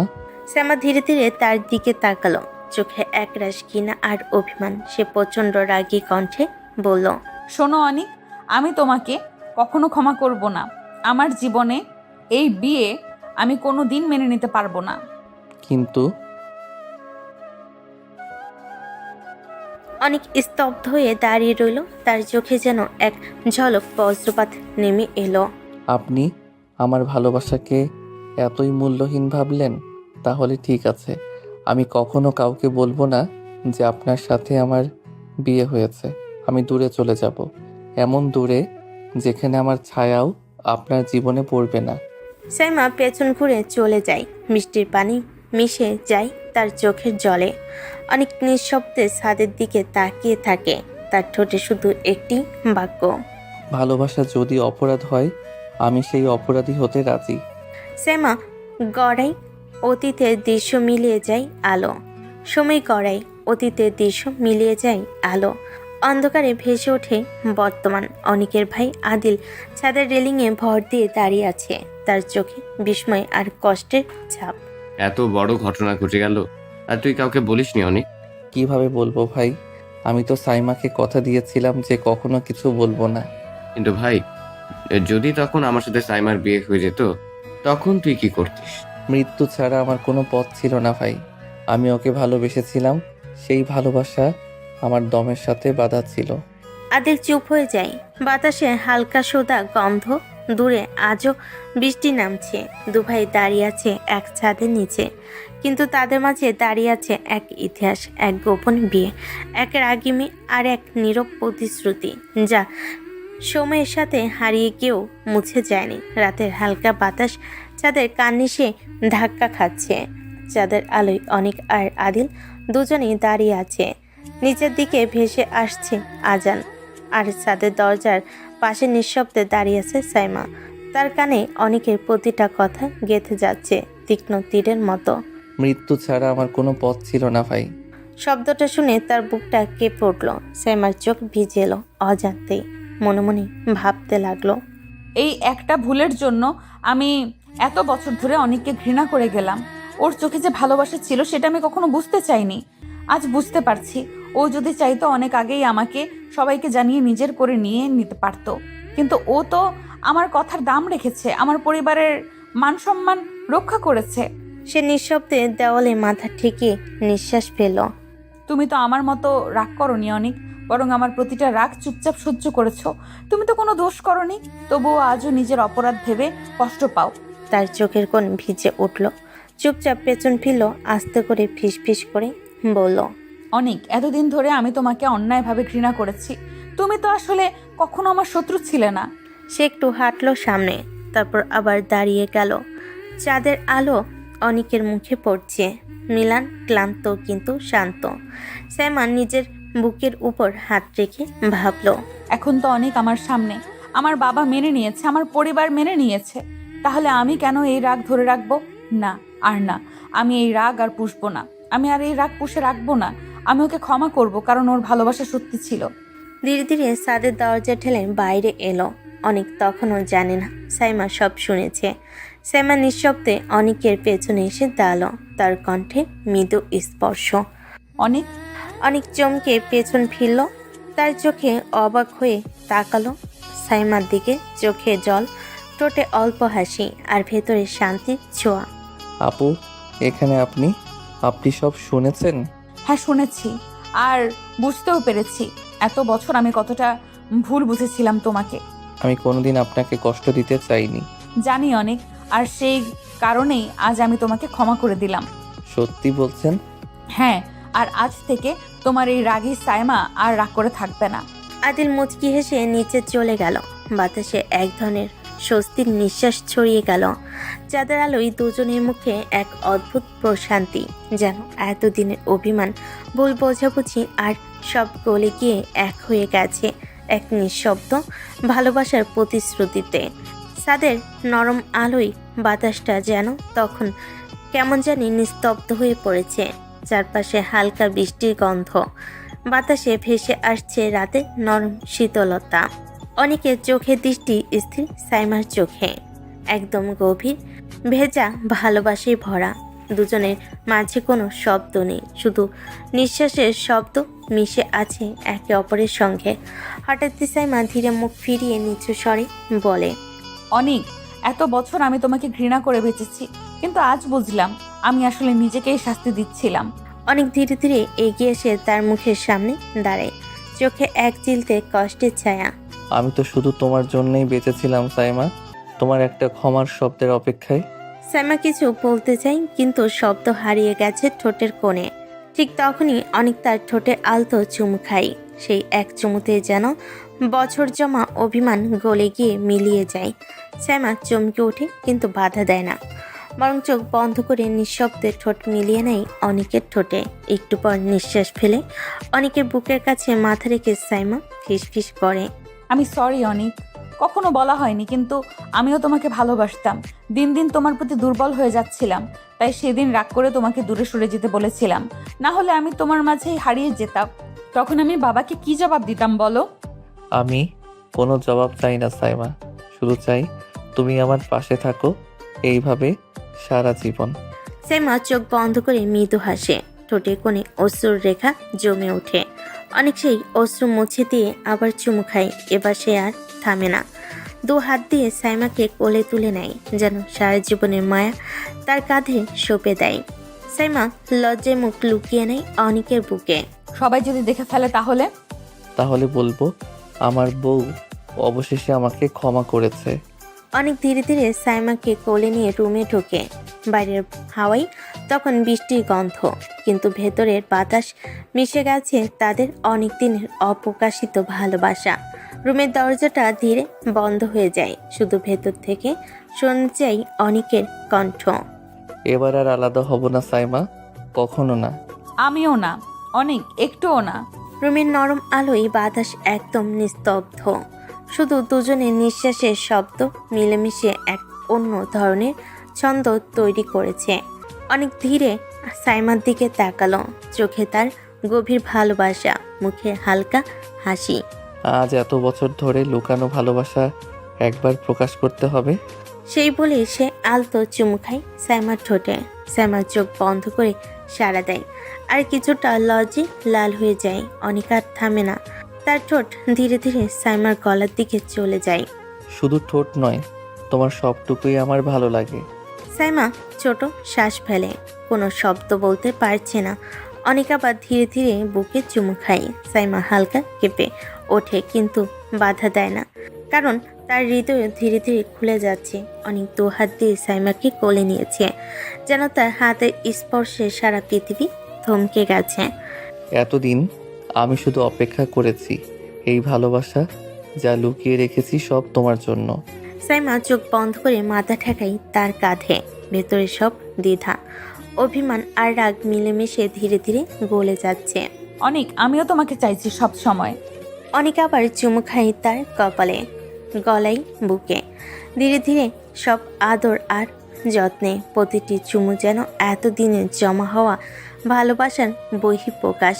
সাইমা ধীরে ধীরে তার দিকে তাকালো, চোখে একরাশ ঘৃণা আর অভিমান। সে প্রচণ্ড রাগী কণ্ঠে বলল, শোনো অনিক, আমি তোমাকে কখনো ক্ষমা করব না। আমার জীবনে এই বিয়ে আমি কোনো দিন মেনে নিতে পারবো না। কিন্তু অনেক স্তব্ধ হয়ে দাঁড়িয়ে রইল, তার চোখে যেন এক ঝলক বজ্রপাত নেমে এলো। আপনি আমার ভালোবাসাকে এতই মূল্যহীন ভাবলেন? তাহলে ঠিক আছে, আমি কখনো কাউকে বলবো না যে আপনার সাথে আমার বিয়ে হয়েছে। আমি দূরে চলে যাব, এমন দূরে যেখানে আমার ছায়াও আপনার জীবনে পড়বে না। সাইমা পেছন ঘুরে চলে যায়, মিষ্টির পানি মিশে যায় তার চোখের জলে। অনেক নিঃশব্দে ছাদের দিকে তাকিয়ে থাকে, তার ঠোঁটে শুধু একটি বাক্য, ভালোবাসা যদি অপরাধ হয়, আমি সেই অপরাধী হতে রাজি। সাইমা গড়াই অতীতের দৃশ্য মিলিয়ে যায় আলো, সময় গড়াই অতীতের দৃশ্য মিলিয়ে যায় আলো। অন্ধকারে ভেসে ওঠে বর্তমান। অনিকের ভাই আদিল ছাদের রেলিংয়ে ভর দিয়ে দাঁড়িয়ে আছে, তার চোখে বিস্ময় আর কষ্টের ছাপ। এত বড় ঘটনা ঘটে গেল আর তুই কাউকে বলিসনি অনেক? কিভাবে বলবো ভাই? আমি তো সাইমাকে কথা দিয়েছিলাম যে কখনো কিছু বলবো না। কিন্তু ভাই, যদি তখন আমার সাথে সাইমার বিয়ে হয়ে যেত, তখন তুই কি করতিস? মৃত্যু ছাড়া আমার কোনো পথ ছিল না ভাই। আমি ওকে ভালোবেসেছিলাম, সেই ভালোবাসা আমার দমের সাথে বাঁধা ছিল। আদিল চুপ হয়ে যায়, বাতাসে হালকা সোদা গন্ধ। দূরে আজও বৃষ্টি নামছে, দুভাই দাঁড়িয়ে আছে এক ছাদের নিচে, কিন্তু তাদের মাঝে দাঁড়িয়ে আছে এক ইতিহাস, এক গোপন বিয়ে, এক রাগিমি আর এক নীরব প্রতিশ্রুতি, যা সময়ের সাথে হারিয়ে গিয়েও মুছে যায়নি। রাতের হালকা বাতাস চাঁদের কার্নিশে ধাক্কা খাচ্ছে, চাঁদের আলোয় অনেক আর আদিল দুজনেই দাঁড়িয়ে আছে। নিচের দিকে ভেসে আসছে আজান, আর ছাদের দরজার পাশে নিঃশব্দে দাঁড়িয়ে আছে সাইমা। তার কানে অনেকের প্রতিটা কথা গেঁথে যাচ্ছে তীক্ষ্ণ তীরের মতো। মৃত্যু ছাড়া আমার কোনো পথ ছিল না ভাই। শব্দটা শুনে তার বুকটা কেঁপে উঠল, সাইমার চোখ ভিজে এলো অজান্তেই। মনে মনে ভাবতে লাগলো, এই একটা ভুলের জন্য আমি এত বছর ধরে অনেককে ঘৃণা করে গেলাম। ওর চোখে যে ভালোবাসা ছিল সেটা আমি কখনো বুঝতে চাইনি, আজ বুঝতে পারছি। ও যদি চাইতো অনেক আগেই আমাকে সবাইকে জানিয়ে নিজের করে নিয়ে নিতে পারতো, কিন্তু ও তো আমার কথার দাম রেখেছে, আমার পরিবারের মান সম্মান রক্ষা করেছে। সে নিঃশব্দে দেওয়ালে মাথা ঠেকিয়ে নিঃশ্বাস ফেল। তুমি তো আমার মতো রাগ করনি অনেক, বরং আমার প্রতিটা রাগ চুপচাপ সহ্য করেছো। তুমি তো কোনো দোষ করনি, তবুও আজও নিজের অপরাধ ভেবে কষ্ট পাও। তার চোখের কোণ ভিজে উঠল, চুপচাপ পেছন ফিরল, আস্তে করে ফিসফিস করে বলল, অনেক, এতদিন ধরে আমি তোমাকে অন্যায়ভাবে ঘৃণা করেছি। তুমি তো আসলে কখনো আমার শত্রু ছিলে না। সে একটু হাঁটলো সামনে, তারপর আবার দাঁড়িয়ে গেল। চাঁদের আলো অনিকের মুখে পড়ছে। মিলান ক্লান্ত কিন্তু শান্ত। সাইমা নিজের বুকের উপর হাত রেখে ভাবল, এখন তো অনেক আমার সামনে, আমার বাবা মেনে নিয়েছে, আমার পরিবার মেনে নিয়েছে, তাহলে আমি কেন এই রাগ ধরে রাখবো? না, আর না, আমি এই রাগ আর পুষবো না। আমি আর এই রাগ পুষে রাখবো না। আমি ওকে ক্ষমা করব, কারণ ওর ভালোবাসা সত্যি ছিল। ধীরে ধীরে ছাদের দরজা ঠেলে বাইরে এলো। অনেক তখনও জানে না সাইমা সব শুনেছে। সাইমা নিঃশব্দে অনেকের পেছনে এসে দাঁড়ালো, তার কণ্ঠে মৃদু স্পর্শ। অনেক অনেক চমকে পেছন ফিরল, তার চোখে অবাক হয়ে তাকালো সাইমার দিকে। চোখে জল, ঠোঁটে অল্প হাসি, আর ভেতরে শান্তির ছোঁয়া। আপু, এখানে আপনি আপনি সব শুনেছেন? হ্যাঁ, শুনেছি, আর বুঝতেও পেরেছি এত বছর আমি কতটা ভুল বুঝেছিলাম তোমাকে। আমি কোনোদিন আপনাকে কষ্ট দিতে চাইনি। জানি অনেক, আর সেই কারণেই আজ আমি তোমাকে ক্ষমা করে দিলাম। সত্যি বলছেন? হ্যাঁ, আর আজ থেকে তোমার এই রাগী সাইমা আর রাগ করে থাকবে না। আদিল মুচকি হেসে নিচে চলে গেল। বাতাসে এক ধরনের স্বস্তির নিঃশ্বাস ছড়িয়ে গেল। চাঁদের আলোয় দুজনের মুখে এক অদ্ভুত প্রশান্তি, যেন এতদিনের অভিমান, ভুল বোঝাবুঝি আর সব গলে গিয়ে এক হয়ে গেছে এক নিঃশব্দ ভালোবাসার প্রতিশ্রুতিতে। ছাদের নরম আলোয় বাতাসটা যেন তখন কেমন জানি নিস্তব্ধ হয়ে পড়েছে। চারপাশে হালকা বৃষ্টির গন্ধ, বাতাসে ভেসে আসছে রাতে নরম শীতলতা। অনেকের চোখে দৃষ্টি স্থির সাইমার চোখে, একদম গভীর ভেজা ভালোবাসায় ভরা। দুজনের মাঝে কোনো শব্দ নেই, শুধু নিঃশ্বাসের শব্দ মিশে আছে একে অপরের সঙ্গে। হঠাৎ সাইমা ধীরে মুখ ফিরিয়ে নিচু স্বরে বলে, অনেক, এত বছর আমি তোমাকে ঘৃণা করে বেঁচেছি, কিন্তু আজ বুঝলাম আমি আসলে নিজেকেই শাস্তি দিচ্ছিলাম। অনেক ধীরে ধীরে এগিয়ে এসে তার মুখের সামনে দাঁড়ায়, চোখে এক চিলতে কষ্টের ছায়া। আমি তো শুধু তোমার জন্যই বেঁচেছিলাম সাইমা, তোমার একটা ক্ষমার শব্দের অপেক্ষায়। সাইমা কিছু বলতে চাই, কিন্তু শব্দ হারিয়ে গেছে ঠোঁটের কোণে। ঠিক তখনই অনেক তার ঠোঁটে আলতো চুমু খাই। সেই এক চুমুতে যেন বছর জমা অভিমান গলে গিয়ে মিলিয়ে যায়। সাইমা চমকে ওঠে, কিন্তু বাধা দেয় না, বরং চোখ বন্ধ করে নিঃশব্দে ঠোঁট মিলিয়ে নেয় অনেকের ঠোঁটে। একটু পর নিঃশ্বাস ফেলে অনেকের বুকের কাছে মাথা রেখে সাইমা ফিসফিস করে। আমি সরি অনিক, কখনো বলা হয়নি, কিন্তু আমিও তোমাকে ভালোবাসতাম। দিন দিন তোমার প্রতি দুর্বল হয়ে যাচ্ছিলাম, তাই সেদিন রাগ করে তোমাকে দূরে সরে যেতে বলেছিলাম। না হলে আমি তোমার মাঝেই হারিয়ে যেতাম। তখন আমি বাবাকে কি জবাব দিতাম বলো? আমি কোনো জবাব চাই না সাইমা, শুধু চাই তুমি আমার পাশে থাকো, এইভাবে সারা জীবন। সাইমা চোখ বন্ধ করে মৃদু হাসে, ঠোঁটে কোণে অশ্রুর রেখা জমে ওঠে। অনেক সেই অশ্রু মুছে দিয়ে আবার চুমু খায়। এবার সে আর থামে না, দু হাত দিয়ে সাইমাকে কোলে তুলে নেয়, যেন সারা জীবনের মায়া তার কাঁধে সঁপে দেয়। সাইমা লজ্জায় মুখ লুকিয়ে নেয় অনেকের বুকে। সবাই যদি দেখে ফেলে তাহলে? তাহলে বলবো আমার বউ অবশেষে আমাকে ক্ষমা করেছে। অনেক ধীরে ধীরে সাইমাকে কোলে নিয়ে রুমে ঢোকে। বাইরের হাওয়ায় তখন বৃষ্টির গন্ধ, কিন্তু ভেতরের বাতাস মিশে গেছে তাদের অনেক দিনের অপ্রকাশিত ভালোবাসা। রুমের দরজাটা ধীরে বন্ধ হয়ে যায়, শুধু ভেতর থেকে শোনা যায় অনেকের কণ্ঠ। এবার আর আলাদা হব না সাইমা, কখনো না। আমিও না অনেক, একটুও না। রুমের নরম আলোয় বাতাস একদম নিস্তব্ধ, শুধু দুজনের নিঃশ্বাসের শব্দ মিলেমিশে এক অন্য ধরনের ছন্দ তৈরি করেছে। অনেক ধীরে সাইমার দিকে তাকালো, চোখে তার গভীর ভালোবাসা, মুখে হালকা হাসি। আজ এত বছর ধরে লুকানো ভালোবাসা একবার প্রকাশ করতে হবে। সেই বলে সে আলতো চুমু খায় সাইমার ঠোঁটে। সাইমার চোখ বন্ধ করে সাড়া দেয়, আর কিছুটা লজ্জে লাল হয়ে যায়। অনেক আর থামে না, তার ঠোঁট ধীরে ধীরে সাইমার গলার দিকে চলে যায়। শুধু ঠোঁট নয়, তোমার সবটুকুই আমার ভালো লাগে। সাইমা ছোট শ্বাস ফেলে, কোনো শব্দ বলতে পারছে না। অনেক আবার ধীরে ধীরে বুকে চুমু খায়। সাইমা হালকা কেঁপে ওঠে, কিন্তু বাধা দেয় না, কারণ তার হৃদয় ধীরে ধীরে খুলে যাচ্ছে। অনেক দু হাত দিয়ে সাইমাকে কোলে নিয়েছে, যেন তার হাতের স্পর্শে সারা পৃথিবী থমকে গেছে। এতদিন আমি শুধু অপেক্ষা করেছি, এই ভালোবাসা যা লুকিয়ে রেখেছি সব তোমার জন্য। সাইমা চোখ বন্ধ করে মাথা ঠেকাই তার কাঁধে। ভেতরে সব দ্বিধা, অভিমান আর রাগ মিলেমিশে ধীরে ধীরে গলে যাচ্ছে। অনেক, আমিও তোমাকে চাইছি সব সময়। অনেক আবার চুমু খাই তার কপালে, গলায়, বুকে। ধীরে ধীরে সব আদর আর যত্নে, প্রতিটি চুমু যেন এতদিনের জমা হওয়া ভালোবাসার বহিঃপ্রকাশ।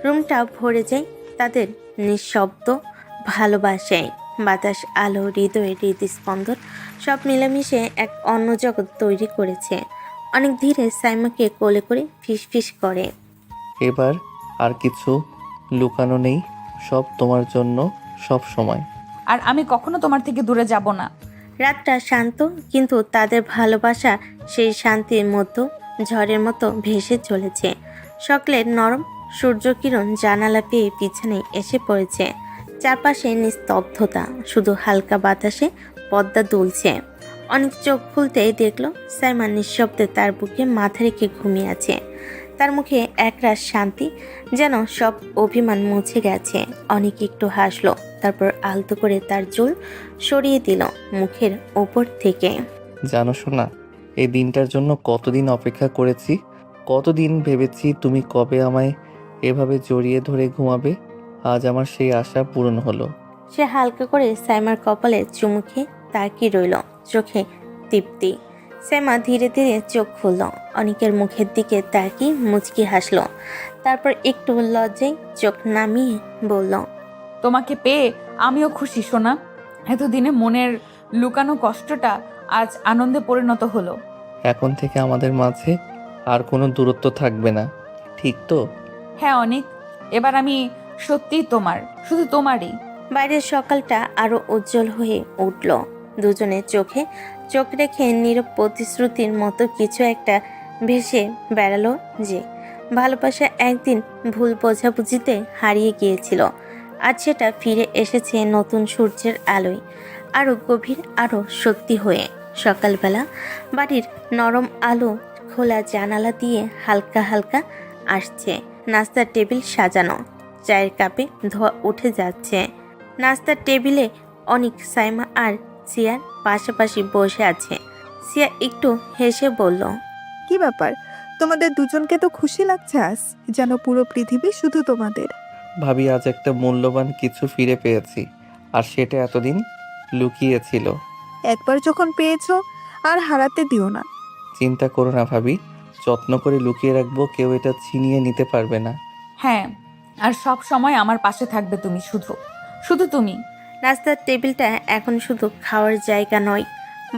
রুমটা ভরে যায় তাদের নিঃশব্দ ভালোবাসায়। বাতাস, আলো, হৃদয়ের হৃদস্পন্দন সব মিলেমিশে এক অন্য জগৎ তৈরি করেছে। অনেক ধীরে সাইমাকে কোলে করে ফিসফিস করে। এবার আর কিছু লুকানো নেই, সব তোমার জন্য সব সময়। আর আমি কখনো তোমার থেকে দূরে যাব না। রাতটা শান্ত, কিন্তু তাদের ভালোবাসা সেই শান্তির মধ্যে ঝড়ের মতো ভেসে চলেছে। সকালের নরম সূর্যকিরণ জানালা পেয়ে পিছনে এসে পড়েছে। চারপাশে নিস্তব্ধতা, শুধু হালকা বাতাসে পদ্মা দুলছে। অনেক চোখ খুলতেই দেখলো সাইমা নিঃশব্দে তার বুকে মাথা রেখে ঘুমিয়ে আছে। তার মুখে একরাশ শান্তি, যেন সব অভিমান মুছে গেছে। অনেক একটু হাসলো, তারপর আলতো করে তার চুল সরিয়ে দিল মুখের ওপর থেকে। জানো শোনা, এই দিনটার জন্য কতদিন অপেক্ষা করেছি, কতদিন ভেবেছি তুমি কবে আমায় এভাবে জড়িয়ে ধরে ঘুমাবে। আজ আমার সেই আশা পূরণ হলো। সে হালকা করে সাইমার কপালে চুমু খেয়ে তাকিয়ে রইল, চোখে তৃপ্তি। সাইমা ধীরে ধীরে চোখ খুলল, অনেকের মুখের দিকে তাকিয়ে মুচকি হাসলো, তারপর একটু লজ্জায় চোখ নামিয়ে বলল, তোমাকে পেয়ে আমিও খুশি সোনা। এতদিনে মনের লুকানো কষ্টটা আজ আনন্দে পরিণত হলো। এখন থেকে আমাদের মাঝে আর কোনো দূরত্ব থাকবে না, ঠিক তো? হ্যাঁ অনেক, এবার আমি সত্যিই তোমার, শুধু তোমারই। বাইরের সকালটা আরো উজ্জ্বল হয়ে উঠল। দুজনের চোখে চোখ রেখে নীরব প্রতিশ্রুতির মতো কিছু একটা ভেসে বেড়ালো যে ভালোবাসা একদিন ভুল বোঝাবুঝিতে হারিয়ে গিয়েছিল, আজ সেটা ফিরে এসেছে নতুন সূর্যের আলোয়, আরও গভীর, আরও সত্যি হয়ে। সকালবেলা বাড়ির নরম আলো খোলা জানালা দিয়ে হালকা হালকা আসছে। নাস্তার টেবিল সাজানো, চায়ের কাপে ধোয়া উঠে যাচ্ছে। নাস্তার টেবিলে অনেক, সাইমা আর সিয়ার পাশাপাশি বসে আছে। সিয়া একটু হেসে বলল, কি ব্যাপার, তোমাদের দুজনকে তো খুশি লাগছে আজ, যেন পুরো পৃথিবী শুধু তোমাদের। ভাবি, আজ একটা মূল্যবান কিছু ফিরে পেয়েছি, আর সেটা এতদিন লুকিয়েছিল। একবার যখন পেয়েছো আর হারাতে দিও না। চিন্তা করো না ভাবি, যত্ন করে লুকিয়ে রাখবো, কেউ এটা ছিনিয়ে নিতে পারবে না। হ্যাঁ, আর সব সময় আমার পাশে থাকবে তুমি, শুধু শুধু তুমি। নাস্তার টেবিলটা এখন শুধু খাওয়ার জায়গা নয়,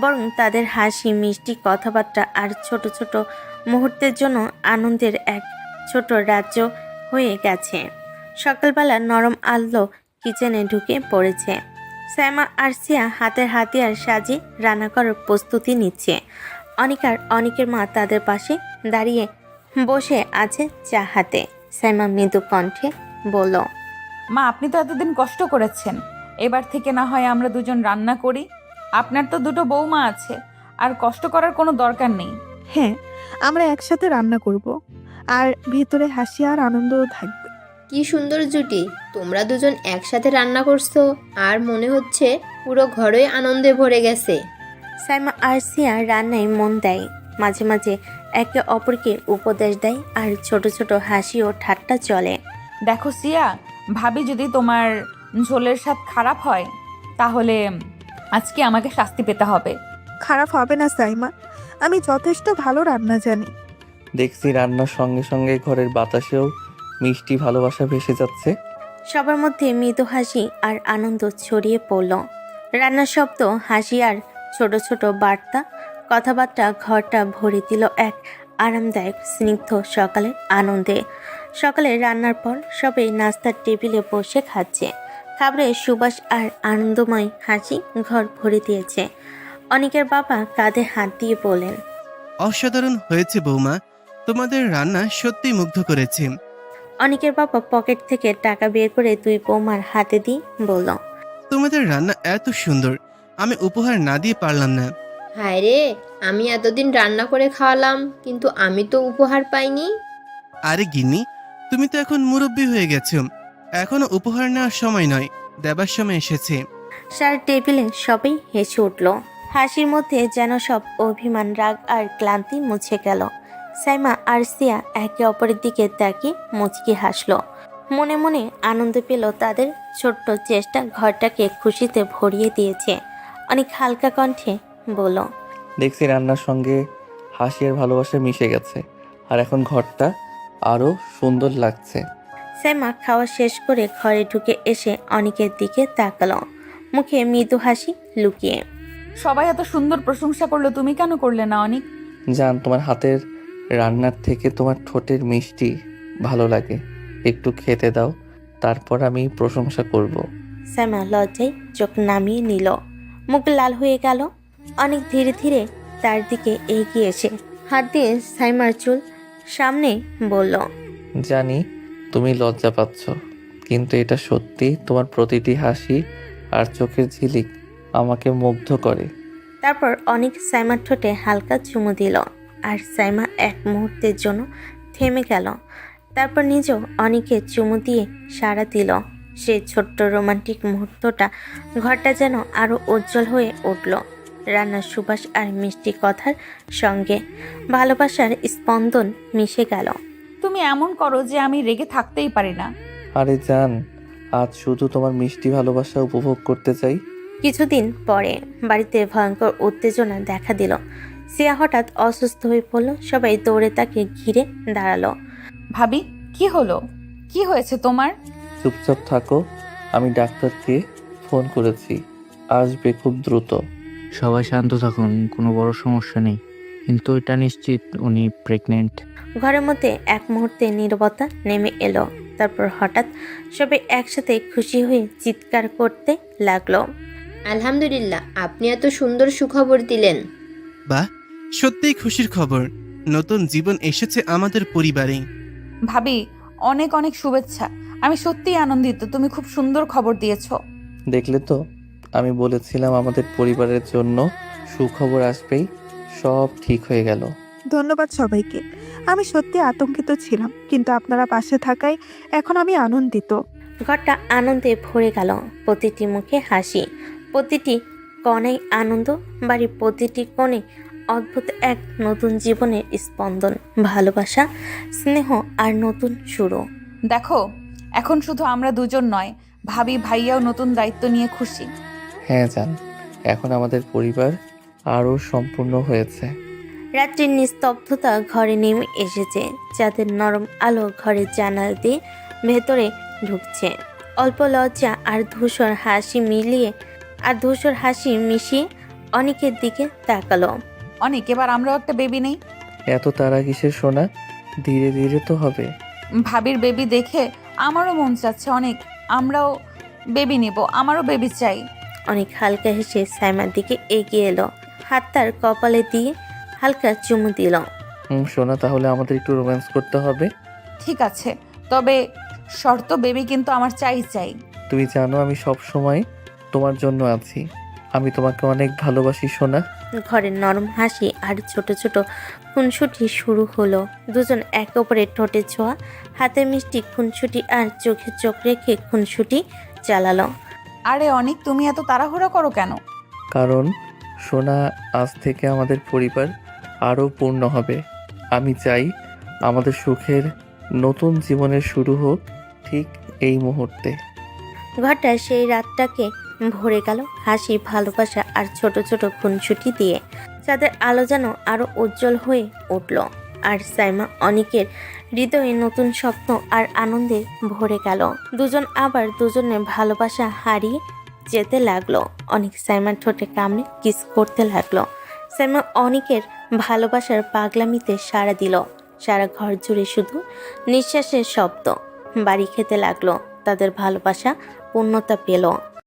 বরং তাদের হাসি, মিষ্টি কথাবার্তা আর ছোট ছোট মুহূর্তের জন্য আনন্দের এক ছোট রাজ্য হয়ে গেছে। সকালবেলা নরম আলো কিচেনে ঢুকে পড়েছে। সাইমা আর সিয়া হাতের হাতিয়ার সাজে রান্না করার প্রস্তুতি নিচ্ছে। অনিকের মা তাদের পাশে দাঁড়িয়ে বসে আছে চা হাতে। সাইমা মৃদু কণ্ঠে বলল, মা, আপনি তো এতদিন কষ্ট করেছেন, এবার থেকে না হয় আমরা দুজন রান্না করি। আপনার তো দুটো বৌমা আছে, আর কষ্ট করার কোনো দরকার নেই। হ্যাঁ, আমরা একসাথে রান্না করব, আর ভিতরে হাসি আর আনন্দও থাকবে। কি সুন্দর জুটি, তোমরা দুজন একসাথে রান্না করছো, আর মনে হচ্ছে পুরো ঘরই আনন্দে ভরে গেছে। সাইমা আর সিয়া রান্নায় মন দেয়, মাঝে মাঝে একে অপরকে উপদেশ দেয়, আর ছোট ছোট হাসি ও ঠাট্টা চলে। দেখো সিয়া, ভাবি যদি তোমার ঝোলের স্বাদ খারাপ হয়, তাহলে আজকে আমাকে শাস্তি পেতে হবে। খারাপ হবে না সাইমা, আমি যথেষ্ট ভালো রান্না জানি। দেখছি রান্নার সঙ্গে সঙ্গে ঘরের বাতাসেও মিষ্টি ভালোবাসা ভেসে যাচ্ছে। সবার মধ্যে মৃদু হাসি আর আনন্দ ছড়িয়ে পড়ল। রান্নার শব্দ, হাসি আর ছোট ছোট বার্তা, কথাবার্তা ঘরটা ভরে দিল এক আরামদায়ক স্নিগ্ধ সকালের আনন্দে। সকালে রান্নার পর সবাই নাস্তার টেবিলে বসে খাচ্ছে। খাবারের সুবাস আর আনন্দময় হাসি ঘর ভরে দিয়েছে। অনিকের বাবা কাঁধে হাত দিয়ে বলেন, অসাধারণ হয়েছে বৌমা, তোমাদের রান্না সত্যি মুগ্ধ করেছে। অনিকের বাবা পকেট থেকে টাকা বের করে দুই বৌমার হাতে দিয়ে বলল, তোমাদের রান্না এত সুন্দর, আমি উপহার না দিয়ে পারলাম না। হায় রে, আমি এতদিন রান্না করে খাওয়ালাম, কিন্তু আমি তো উপহার পাইনি। আরে গিন্নি, তুমি তো এখন মুরব্বী হয়ে গেছো, এখনো উপহার নেওয়ার সময় নয়, দেবার সময় এসেছে। সার টেবিলে সবাই হেসে উঠল। হাসির মধ্যে যেন সব অভিমান, রাগ আর ক্লান্তি মুছে গেল। সাইমা আর সিয়া একে অপরের দিকে তাকিয়ে মুচকি হাসল। মনে মনে আনন্দ পেল, তাদের ছোট্ট চেষ্টা ঘরটাকে খুশিতে ভরিয়ে দিয়েছে। অনেক হালকা কণ্ঠে বলল, দেখছি রান্নার সঙ্গে হাসি আর ভালোবাসা মিশে গেছে, আর এখন ঘরটা আরও সুন্দর লাগছে। সাইমা খাওয়া শেষ করে ঘরে ঢুকে এসে অনিকের দিকে তাকালো, মুখে মৃদু হাসি লুকিয়ে। সবাই এত সুন্দর প্রশংসা করলো, তুমি কেন করলে না অনিক? জান, তোমার হাতের রান্নার থেকে তোমার ঠোঁটের মিষ্টি ভালো লাগে, একটু খেতে দাও, তারপর আমি প্রশংসা করব। সাইমা লজ্জায় চোখ নামিয়ে নিল, মুখ লাল হয়ে গেল। অনেক ধীরে ধীরে তার দিকে এগিয়ে এসে হাত দিয়ে সাইমার চুল সামনে বলল, জানি তুমি লজ্জা পাচ্ছ, কিন্তু এটা সত্যি, তোমার প্রতিটি হাসি আর চোখের ঝিলিক আমাকে মুগ্ধ করে। তারপর অনেক সাইমার ঠোঁটে হালকা চুমু দিল, আর সাইমা এক মুহূর্তের জন্য থেমে গেল। তারপর নিজেও অনেকে চুমু দিয়ে সাড়া দিল। সেই ছোট্ট রোমান্টিক মুহূর্তটা ঘরটা যেন আরও উজ্জ্বল হয়ে উঠল। রান্নার সুবাস আর মিষ্টি কথার সঙ্গে ভালোবাসার স্পন্দন মিশে গেল। তুমি এমন করো যে আমি রেগে থাকতেই পারি না। আরে জান, আজ শুধু তোমার মিষ্টি ভালোবাসা উপভোগ করতে চাই। কিছুদিন পরে বাড়িতে ভয়ঙ্কর উত্তেজনা দেখা দিল। সিয়া হঠাৎ অসুস্থ হয়ে পড়ল। সবাই দৌড়ে তাকে ঘিরে দাঁড়ালো। ভাবি, কি হলো? কি হয়েছে তোমার? চুপচাপ থাকো, আমি ডাক্তারকে ফোন করেছি, আসবে খুব দ্রুত। সবাই শান্ত থাকুন, কোনো বড় সমস্যা নেই, কিন্তু এটা নিশ্চিত উনি প্রেগনেন্ট। ঘরের মধ্যে এক মুহূর্তে নীরবতা নেমে এলো। তারপর হঠাৎ সবাই একসাথে খুশি হয়ে চিৎকার করতে লাগলো। আলহামদুলিল্লাহ, আপনি এত সুন্দর সুখবর দিলেন। বাহ, সত্যিই খুশির খবর, নতুন জীবন এসেছে আমাদের পরিবারে। ভাবি, অনেক অনেক শুভেচ্ছা। আমি সত্যিই আনন্দিত, তুমি খুব সুন্দর খবর দিয়েছো। দেখলে তো, আমি বলেছিলাম আমাদের পরিবারের জন্য সুখবর আসবেই। সব ঠিক হয়ে গেল। ধন্যবাদ সবাইকে। আমি সত্যি আতঙ্কিত ছিলাম, কিন্তু আপনারা পাশে থাকায় এখন আমি আনন্দিত। ঘরটা আনন্দে ভরে গেল। প্রতিটি মুখে হাসি, প্রতিটি কোণে আনন্দ, বাড়ির প্রতিটি কোণে অদ্ভুত এক নতুন জীবনের স্পন্দন, ভালোবাসা, স্নেহ আর নতুন শুরু। দেখো, এখন শুধু আমরা দুজন নয়, ভাবি ভাইয়াও নতুন দায়িত্ব নিয়ে খুশি। হ্যাঁ জান, এখন আমাদের পরিবার আরও সম্পূর্ণ হয়েছে। রাত্রির নিস্তব্ধতা ঘরে নেমে এসেছে। চাঁদের নরম আলো ঘরের জানালা দিয়ে ভেতরে ঢুকছে। অল্প লজ্জা আর ধূসর হাসি মিশিয়ে অনেকের দিকে তাকালো। অনেক, এবার আমরাও একটা বেবি নেই। এত তারা কিসের সোনা, ধীরে ধীরে তো হবে। ভাবির বেবি দেখে আমারও মন চাচ্ছে অনেক, আমরাও বেবি নেব, আমারও বেবি চাই। অনেক হালকা হেসে সাইমার দিকে এগিয়ে এলো, হাত তার কপালে দিয়ে হালকা চুমু দিল। সোনা, তাহলে আমাদের একটু রোম্যান্স করতে হবে। ঠিক আছে, তবে শর্ত, বেবি কিন্তু আমার চাই। তুমি জানো আমি সব সময় তোমার জন্য আছি। আমি তোমাকে অনেক ভালোবাসি সোনা। ঘরের নরম হাসি আর ছোট ছোট খুনসুটি শুরু হলো। দুজন একে অপরের ঠোঁটে ছোঁয়া, হাতে মিষ্টি খুনসুটি আর চোখে চোখ রেখে খুনসুটি চালালো। আরে অনেক, তুমি এত তাড়াহুড়ো করো কেন? কারণ সোনা, আজ থেকে আমাদের পরিবার আরও পূর্ণ হবে। আমি চাই আমাদের সুখের নতুন জীবনের শুরু হোক ঠিক এই মুহূর্তে। ঘরটা সেই রাতটাকে ভরে গেল হাসি, ভালোবাসা আর ছোট ছোট খুনসুটি দিয়ে। চাঁদের আলো যেন আরো উজ্জ্বল হয়ে উঠল, আর সাইমা অনেকের হৃদয়ে নতুন স্বপ্ন আর আনন্দে ভরে গেল। দুজন আবার দুজনের ভালোবাসা হারিয়ে যেতে লাগলো। অনেক সাইমার ঠোঁটে কামড়ে কিস করতে লাগলো। সাইমা অনেকের ভালোবাসার পাগলামিতে সাড়া দিল। সারা ঘর জুড়ে শুধু নিঃশ্বাসের শব্দ। বাড়ি খেতে লাগলো, তাদের ভালোবাসা পূর্ণতা পেল।